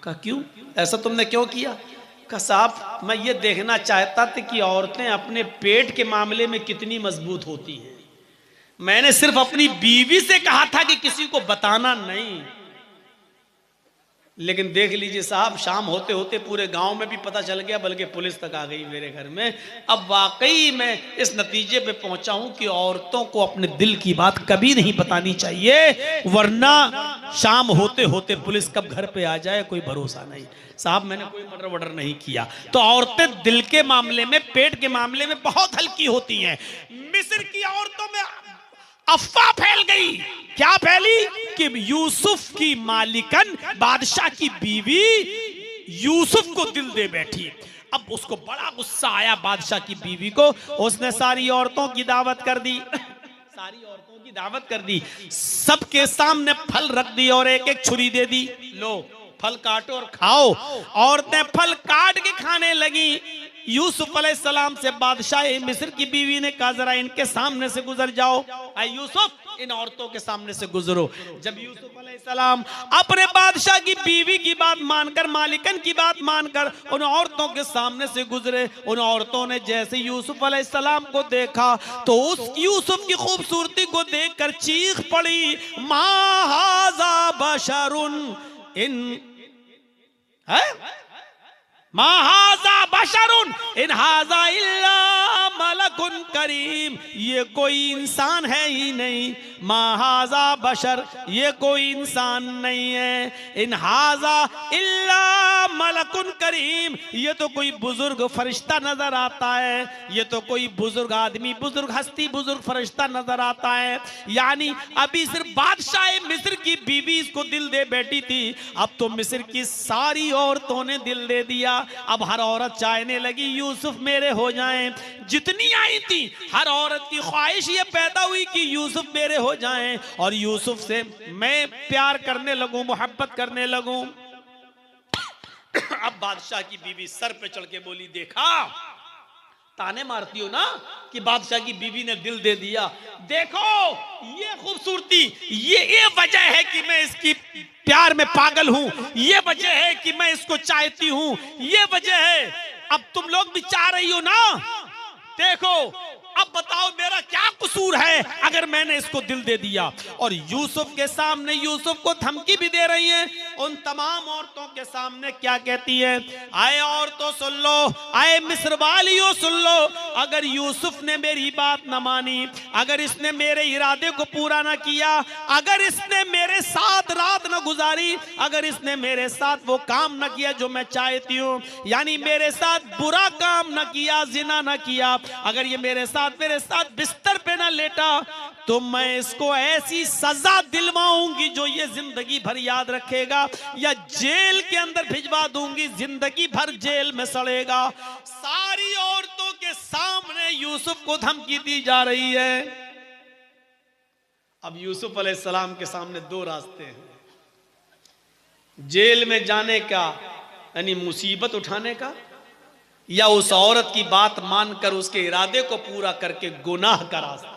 कहा क्यों, ऐसा तुमने क्यों किया? कहा साहब मैं ये देखना चाहता था कि औरतें अपने पेट के मामले में कितनी मजबूत होती हैं, मैंने सिर्फ अपनी बीवी से कहा था कि किसी को बताना नहीं। लेकिन देख लीजिए साहब, शाम होते होते पूरे गांव में भी पता चल गया, बल्कि पुलिस तक आ गई मेरे घर में। अब वाकई मैं इस नतीजे पे पहुंचा हूं कि औरतों को अपने दिल की बात कभी नहीं बतानी चाहिए, वरना शाम होते होते पुलिस कब घर पे आ जाए कोई भरोसा नहीं। साहब मैंने कोई मर्डर वर्डर नहीं किया। तो औरतें दिल के मामले में, पेट के मामले में बहुत हल्की होती हैं। मिस्र की औरतों में अफवाह फैल गई। क्या फैली? कि यूसुफ की मालिकन, बादशाह की बीवी यूसुफ को दिल दे बैठी। अब उसको बड़ा गुस्सा आया बादशाह की बीवी को, उसने सारी औरतों की दावत कर दी, सारी औरतों की दावत कर दी, सबके सामने फल रख दी और एक एक छुरी दे दी, लो फल काटो और खाओ। औरतें फल काट के खाने लगी। यूसुफ अलैहिस्सलाम से बादशाह मिस्र की बीवी ने कहा जरा इनके सामने से गुजर जाओ, ऐ यूसुफ इन औरतों के सामने से गुजरो। जब यूसुफ अलैहिस्सलाम अपने बादशाह की बीवी की बात मानकर, मालिकन की बात मानकर उन औरतों के सामने से गुजरे, उन औरतों ने जैसे यूसुफ अलैहिस्सलाम को देखा तो उस यूसुफ की खूबसूरती को देखकर चीख पड़ी, मा हाज़ा बशरुन इन है मा हाज़ा बशरुन इन हाज़ा इल्ला मलकुन करीम, ये कोई इंसान है ही नहीं, मा हाज़ा बशर, ये कोई इंसान नहीं है, इन हाज़ा इल्ला मलकुन करीम, ये तो कोई बुजुर्ग फरिश्ता नजर आता है, ये तो कोई बुजुर्ग आदमी, बुजुर्ग हस्ती, बुजुर्ग फरिश्ता नजर आता है। यानी अभी सिर्फ बादशाह मिस्र की बीवी इसको दिल दे बैठी थी, अब तो मिस्र की सारी औरतों ने दिल दे दिया। अब हर औरत चाहने लगी यूसुफ मेरे हो जाएं। जितनी आई थी हर औरत की ख्वाहिश ये पैदा हुई कि यूसुफ मेरे हो जाएं और यूसुफ से मैं प्यार करने लगूं, मोहब्बत करने लगूं। अब बादशाह की बीवी सर पे चढ़ के बोली, देखा ताने मारती हो ना कि बादशाह की बीवी ने दिल दे दिया। देखो ये खूबसूरती, ये वजह है कि मैं इसकी प्यार में पागल हूं, ये वजह है कि मैं इसको चाहती हूं, ये वजह है। अब तुम लोग भी चाह रही हो ना, देखो अब बताओ मेरा क्या कसूर है अगर मैंने इसको दिल दे दिया। और यूसुफ के सामने यूसुफ को धमकी भी दे रही है। उन तमाम औरतों के सामने क्या कहती है, आए औरतों सुन लो, आए मिस्र वालियों सुन लो, अगर यूसुफ ने मेरी बात न मानी, अगर इसने मेरे इरादे को पूरा न किया, अगर इसने मेरे साथ रात न गुजारी, अगर इसने मेरे साथ वो काम न किया जो मैं चाहती हूँ, यानी मेरे साथ बुरा काम न किया, जिना न किया, अगर ये मेरे साथ बिस्तर पे ना लेटा, तो मैं इसको ऐसी सजा दिलवाऊंगी जो ये जिंदगी भर याद रखेगा, या जेल के अंदर भिजवा दूंगी, जिंदगी भर जेल में सड़ेगा। सारी औरतों के सामने यूसुफ को धमकी दी जा रही है। अब यूसुफ अलैहिस्सलाम के सामने दो रास्ते हैं, जेल में जाने का यानी मुसीबत उठाने का, या उस औरत की बात मानकर उसके इरादे को पूरा करके गुनाह का रास्ता।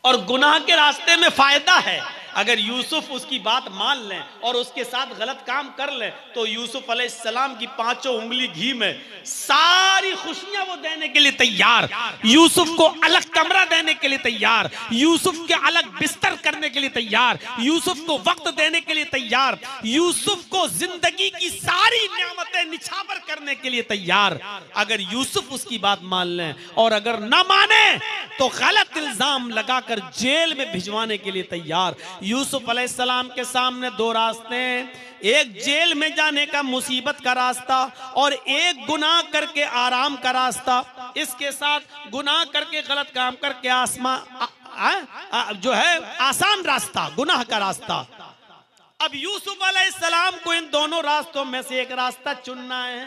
और गुनाह के रास्ते में फायदा है, अगर यूसुफ उसकी बात मान लें और उसके साथ गलत काम कर लें तो यूसुफ अलैहिस्सलाम की पांचों उंगली घी में सारी खुशियां वो देने के लिए तैयार, यूसुफ को अलग कमरा देने के लिए तैयार, यूसुफ के अलग बिस्तर करने के लिए तैयार, यूसुफ को वक्त देने के लिए तैयार, यूसुफ को जिंदगी की सारी नेमतें निछावर करने के लिए तैयार, अगर यूसुफ उसकी बात मान लें। और अगर ना माने तो गलत इल्जाम लगाकर जेल में भिजवाने के लिए तैयार। यूसुफ अलैहिस्सलाम के सामने दो रास्ते हैं, एक जेल में जाने का मुसीबत का रास्ता और एक गुनाह करके आराम का रास्ता। इसके साथ गुनाह करके गलत काम करके जो है आसान रास्ता, गुनाह का रास्ता। अब यूसुफ अलैहिस्सलाम को इन दोनों रास्तों में से एक रास्ता चुनना है।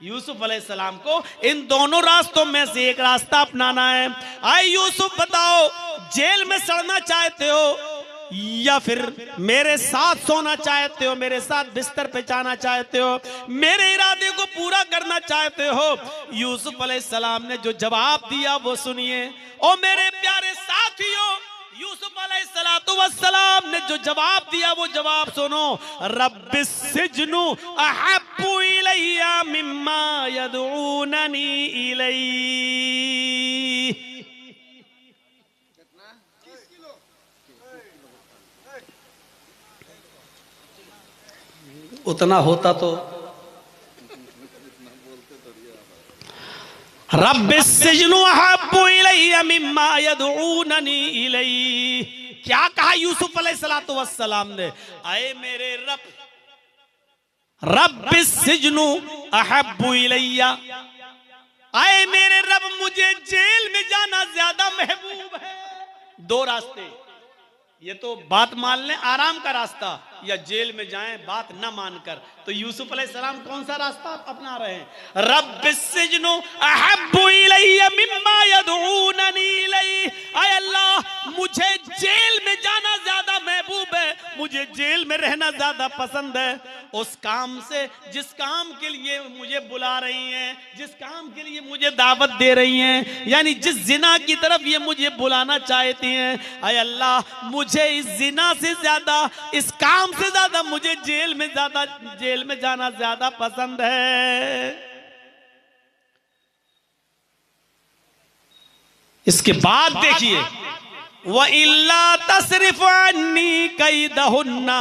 यूसुफ अलैहिस्सलाम को इन दोनों रास्तों में से एक रास्ता अपनाना है। आए यूसुफ बताओ, जेल में सड़ना चाहते हो या फिर मेरे साथ सोना चाहते हो, मेरे साथ बिस्तर पे जाना चाहते हो, मेरे इरादे को पूरा करना चाहते हो? यूसुफ अलैहिस्सलाम ने जो जवाब दिया वो सुनिए। ओ मेरे प्यारे साथियों, यूसुफ अलैहिस्सलाम ने जो जवाब दिया वो जवाब सुनो। रब्बिस सिजनु अहब्बु इलैया मिम्मा यदऊननी इलैहि। उतना होता तो रब्बिस सिजनु अहब्बु इलैया मिम्मा यदऊननी इलैहि। क्या कहा यूसुफ अलैहिस्सलाम ने? आए मेरे रब, रब्बिस सिजनु अहब्बु इलैया, आए मेरे रब मुझे जेल में जाना ज्यादा महबूब है। दो रास्ते, ये तो बात मान लें आराम का रास्ता, या जेल में जाएं बात न मानकर। तो यूसुफ अलैहिस्सलाम कौन सा रास्ता अपना रहे हैं? रब्बिस सिजनु अहब्बु इलैया मिम्मा यदऊननी इलैहि। आय अल्लाह, मुझे जेल में जाना ज्यादा महबूब है, मुझे जेल में रहना ज्यादा पसंद है उस काम से जिस काम के लिए मुझे बुला रही हैं, जिस काम के लिए मुझे दावत दे रही हैं, यानी जिस जिना की तरफ ये मुझे बुलाना चाहती हैं। आय अल्लाह, मुझे इस जिना से ज्यादा, इस काम से ज्यादा मुझे जेल में जाना ज्यादा पसंद है। इसके बाद देखिए, व इल्ला तसरिफ अन्नी कैदहुन्ना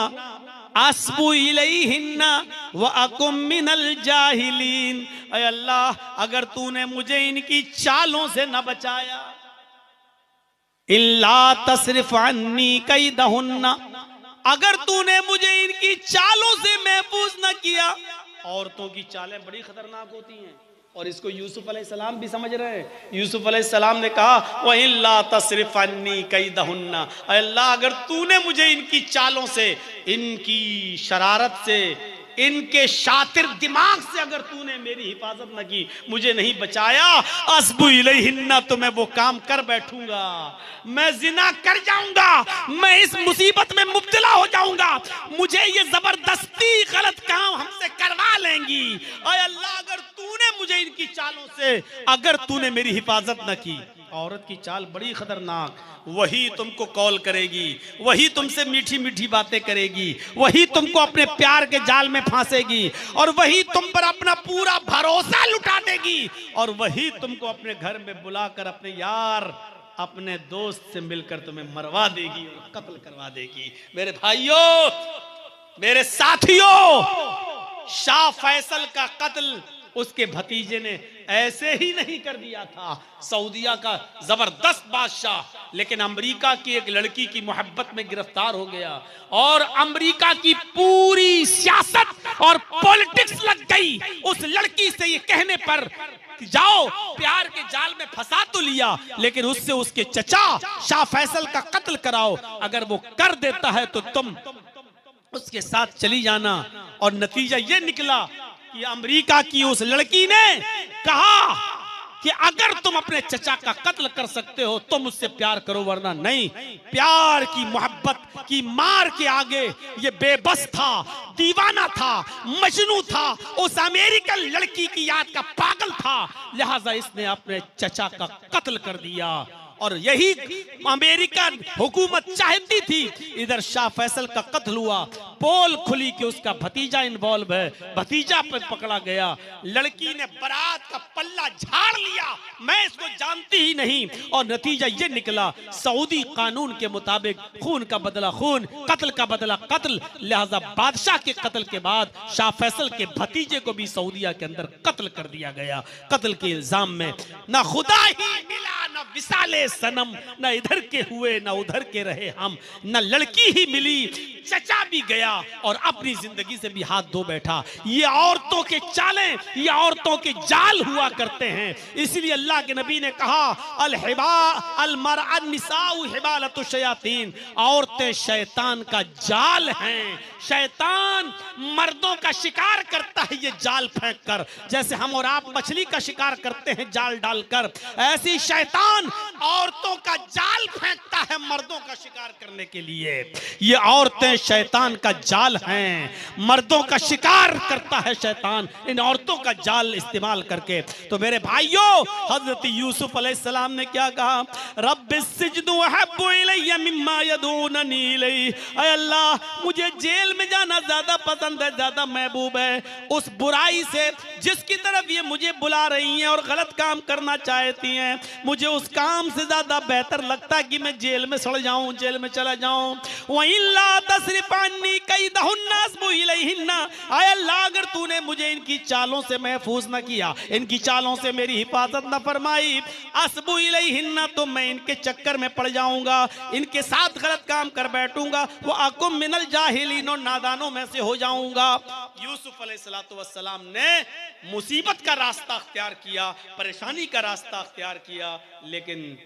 अस्बु इलैहिन्ना व अकुम मिनल जाहिलीन। ऐ अल्लाह, अगर तूने मुझे इनकी चालों से न बचाया, इल्ला तसरिफ अन्नी कैदहुन्ना, अगर तूने मुझे इनकी चालों से महफूज न किया। औरतों की चालें बड़ी खतरनाक होती हैं और इसको यूसुफ अलैहिस्सलाम भी समझ रहे हैं। यूसुफ अलैहिस्सलाम ने कहा, व इल्ला तसरिफ अन्नी कैदहुन्ना, अल्लाह अगर तूने मुझे इनकी चालों से, इनकी शरारत से, इनके शातिर दिमाग से अगर तूने मेरी हिफाजत न की, मुझे नहीं बचाया, अस्बु इलैहिन्ना, तो मैं वो काम कर बैठूंगा, मैं जिना कर जाऊंगा, मैं इस मुसीबत में मुब्तला हो जाऊंगा, मुझे ये जबरदस्ती गलत काम हमसे करवा लेंगी। अय अल्लाह, अगर तूने मुझे इनकी चालों से, अगर तूने मेरी हिफाजत न की। औरत की चाल बड़ी खतरनाक, वही तुमको कॉल करेगी, वही तुमसे मीठी मीठी बातें करेगी, वही तुमको अपने प्यार के जाल में फांसेगी, और वही तुम पर अपना पूरा भरोसा लुटा देगी, और वही तुमको अपने घर में बुलाकर अपने यार, अपने दोस्त से मिलकर तुम्हें मरवा देगी और कत्ल करवा देगी। मेरे भाइयों, मेरे साथियों, शाह फैसल का कत्ल उसके भतीजे ने ऐसे ही नहीं कर दिया था। सऊदिया का जबरदस्त बादशाह, लेकिन अमेरिका की एक लड़की की मोहब्बत में गिरफ्तार हो गया, और अमेरिका की पूरी सियासत और पॉलिटिक्स लग गई उस लड़की से ये कहने पर, जाओ प्यार के जाल में फंसा तो लिया, लेकिन उससे उसके चचा शाह फैसल का कत्ल कराओ, अगर वो कर देता है तो तुम उसके साथ चली जाना। और नतीजा ये निकला कि अमेरिका की उस लड़की ने कहा कि अगर तुम अपने चचा का कत्ल कर सकते हो तो मुझसे प्यार करो, वरना नहीं। प्यार की मोहब्बत की मार के आगे ये बेबस था, दीवाना था, मजनू था, उस अमेरिकन लड़की की याद का पागल था, लिहाजा इसने अपने चचा का कत्ल कर दिया। और यही अमेरिकन हुकूमत चाहती थी। इधर शाह फैसल का कत्ल हुआ, पोल खुली कि उसका भतीजा इन्वॉल्व है, भतीजा पे पकड़ा गया, लड़की ने बारात का पल्ला झाड़ लिया, मैं इसको जानती ही नहीं, और नतीजा ये निकला सऊदी कानून के मुताबिक खून का बदला खून, कत्ल का बदला कत्ल। लिहाजा बादशाह के कत्ल के बाद शाह फैसल के भतीजे को भी सऊदिया के अंदर कत्ल कर दिया गया, कत्ल के इल्जाम में। ना खुदा ही मिला, ना विसाले सनम, ना इधर के हुए ना उधर के रहे हम, ना लड़की ही मिली, चचा भी गया और अपनी जिंदगी से भी हाथ धो बैठा। ये औरतों के चालें, ये औरतों के जाल हुआ करते हैं। इसलिए अल्लाह के नबी ने कहा, अल-निसाउ हिबालतु शयातीन, औरतें शैतान का जाल हैं। शैतान मर्दों का शिकार करता है ये जाल फेंक कर, जैसे हम और आप मछली का शिकार करते हैं जाल डालकर, ऐसी शैतान औरतों का जाल फेंकता है मर्दों का शिकार करने के लिए। ये औरतें शैतान का जाल हैं, मर्दों का शिकार करता है शैतान इन औरतों का जाल इस्तेमाल करके। तो मेरे भाइयों, हजरत यूसुफ अलैहिस्सलाम ने क्या कहा, रब्बिस्सिज्नु अहब्बु इलैया मिम्मा यदूननी इलैहि, ऐ अल्लाह मुझे जेल में जाना ज्यादा पसंद है, ज्यादा महबूब है उस बुराई से जिसकी तरफ ये मुझे बुला रही हैं और गलत काम करना चाहती हैं। मुझे उस काम से ज्यादा बेहतर लगता है कि मैं जेल में सड़ जाऊं, जेल में चला जाऊं। वइल्ला तस्रिफानी कैदहुन्ना अस्बु इलैहिन्ना, ऐ अल्लाह अगर तूने मुझे इनकी चालों से महफूज न किया, इनकी चालों से मेरी हिफाजत न फरमाई, अस्बु इलैहिन्ना, तो मैं इनके चक्कर में पड़ जाऊंगा, इनके साथ गलत काम कर बैठूंगा, वो अकुम मिनल जाहिलीन, और नादानों में से हो जाऊंगा। यूसुफ अलैहिस्सलातु वस्सलाम ने मुसीबत का रास्ता अख्तियार किया, परेशानी का रास्ता अख्तियार किया, लेकिन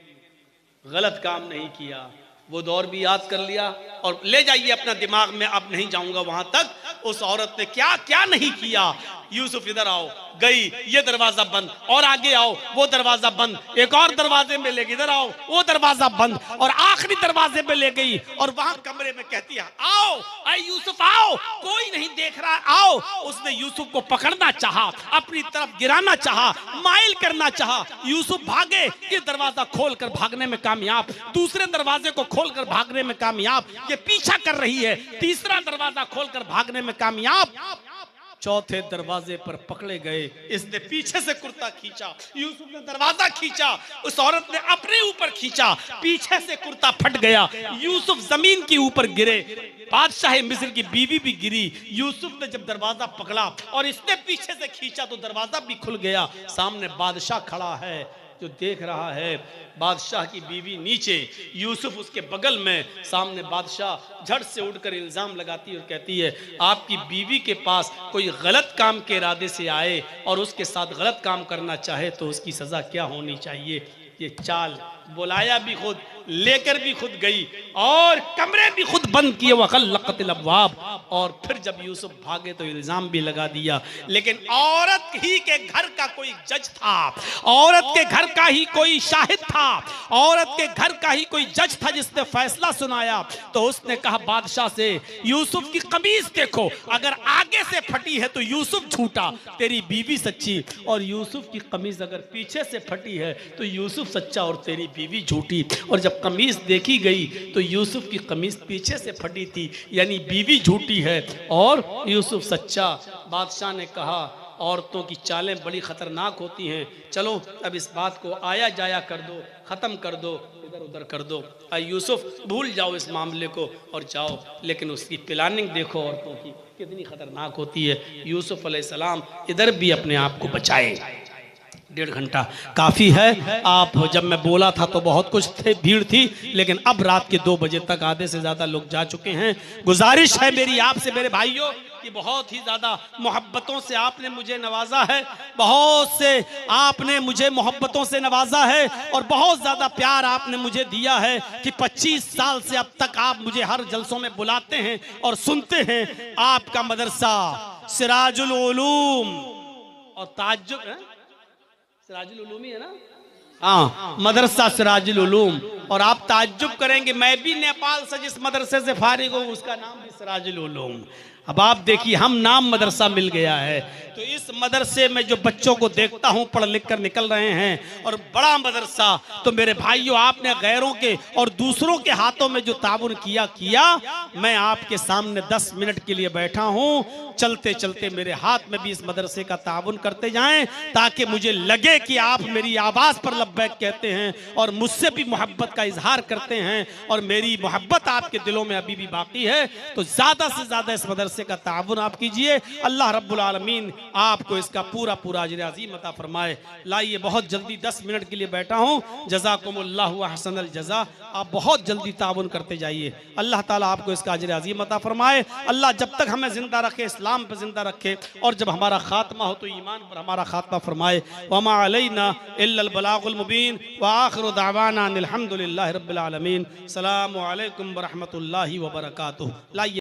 गलत काम नहीं किया। वो दौर भी याद कर लिया और ले जाइए अपना दिमाग में, अब नहीं जाऊंगा वहां तक। उस औरत ने क्या क्या नहीं किया। यूसुफ इधर आओ, गई, ये दरवाजा बंद, और आगे आओ, वो दरवाजा बंद, एक और दरवाजे में ले गई, इधर आओ, वो दरवाजा बंद, और आखिरी दरवाजे में ले गई, और वहां कमरे में कहती है आओ, अरे यूसुफ आओ, कोई नहीं देख रहा, आओ। उसने यूसुफ को पकड़ना चाहा, अपनी तरफ गिराना चाहा, माइल करना चाहा। यूसुफ भागे, ये दरवाजा खोलकर भागने में कामयाब, दूसरे दरवाजे को खोलकर भागने में कामयाब, ये पीछा कर रही है, तीसरा दरवाजा खोलकर भागने में कामयाब, चौथे दरवाजे पर पकड़े गए। इसने पीछे से कुर्ता खींचा, यूसुफ ने दरवाजा खींचा, उस औरत ने अपने ऊपर खींचा, पीछे से कुर्ता फट गया, यूसुफ जमीन के ऊपर गिरे, बादशाह मिस्र की बीवी भी गिरी। यूसुफ ने जब दरवाजा पकड़ा और इसने पीछे से खींचा तो दरवाजा भी खुल गया। सामने बादशाह खड़ा है जो देख रहा है, बादशाह की बीवी नीचे, यूसुफ उसके बगल में, सामने बादशाह झट से उठकर इल्जाम लगाती है और कहती है, आपकी बीवी के पास कोई गलत काम के इरादे से आए और उसके साथ गलत काम करना चाहे तो उसकी सजा क्या होनी चाहिए। ये चाल बुलाया भी खुद, लेकर भी खुद गई और कमरे भी खुद बंद किए, वग़ल्क़तिल अब्वाब। और फिर जब यूसुफ भागे तो इल्जाम भी लगा दिया। लेकिन औरत ही के घर का कोई जज था, औरत के घर का ही कोई शाहिद था, औरत के घर का ही कोई जज था जिसने फैसला सुनाया। तो उसने कहा बादशाह से, यूसुफ की कमीज देखो, अगर आगे से फटी है तो यूसुफ झूठा, तेरी बीवी सच्ची, और यूसुफ की कमीज अगर पीछे से फटी है तो यूसुफ सच्चा और तेरी बीवी झूठी। और जब कमीज देखी गई तो यूसुफ की कमीज पीछे से फटी थी, यानी बीवी झूठी है और यूसुफ सच्चा। बादशाह ने कहा औरतों की चालें बड़ी खतरनाक होती हैं, चलो अब इस बात को आया जाया कर दो, ख़त्म कर दो, इधर उधर कर दो। यूसुफ भूल जाओ इस मामले को और जाओ। लेकिन उसकी प्लानिंग देखो औरतों की कितनी खतरनाक होती है। यूसुफ अलैहिस्सलाम इधर भी अपने आप को बचाए। 1.5 घंटा काफ़ी है। आप जब मैं बोला था तो बहुत कुछ थे, भीड़ थी, लेकिन अब रात के 2 बजे तक आधे से ज़्यादा लोग जा चुके हैं। गुजारिश है मेरी आपसे मेरे भाइयों कि बहुत ही ज़्यादा मोहब्बतों से आपने मुझे नवाजा है, बहुत से आपने मुझे मोहब्बतों से नवाजा है और बहुत ज़्यादा प्यार आपने मुझे दिया है कि 25 साल से अब तक आप मुझे हर जलसों में बुलाते हैं और सुनते हैं। आपका मदरसा सिराजुल उलूम और ताज्जुब है, सिराजुल उलूम ही है ना? हाँ, मदरसा सिराजुल उलूम। और आप ताज्जुब करेंगे, मैं भी नेपाल से जिस मदरसे से फारिग हूँ उसका नाम भी सिराजुल उलूम। अब आप देखिए, हम नाम मदरसा मिल गया है। तो इस मदरसे में जो बच्चों को देखता हूँ पढ़ लिख कर निकल रहे हैं, और बड़ा मदरसा, तो मेरे भाइयों आपने गैरों के और दूसरों के हाथों में जो ताबुन किया, मैं आपके सामने 10 मिनट के लिए बैठा हूँ। चलते चलते मेरे हाथ में भी इस मदरसे का ताबुन करते जाएं, ताकि मुझे लगे कि आप मेरी आवाज़ पर लब्बैक कहते हैं और मुझसे भी मोहब्बत का इजहार करते हैं, और मेरी मोहब्बत आपके दिलों में अभी भी बाकी है। तो ज़्यादा से ज़्यादा इस मदरसे का ताबुन आप कीजिए। अल्लाह रब्बुल आलमीन आपको इसका पूरा पूरा अजर अज़ीम अता फरमाए। लाइए, बहुत जल्दी 10 मिनट के लिए बैठा हूँ। जज़ाकुमुल्लाहु अहसनल जज़ा। आप बहुत जल्दी ताबुन करते जाइए। अल्लाह ताला आपको इसका अजर अज़ीम अता फरमाए। अल्लाह जब तक हमें ज़िंदा रखे, इस्लाम पर ज़िंदा रखे, और जब हमारा खात्मा हो तो ईमान पर हमारा खात्मा फरमाए। वमा अलैना इल्लल बलागुल मुबीन व आखिरु दावाना अनिल हम्दुलिल्लाहि रब्बिल आलमीन। अस्सलामु अलैकुम व रहमतुल्लाहि व बरकातुहू। लाइए।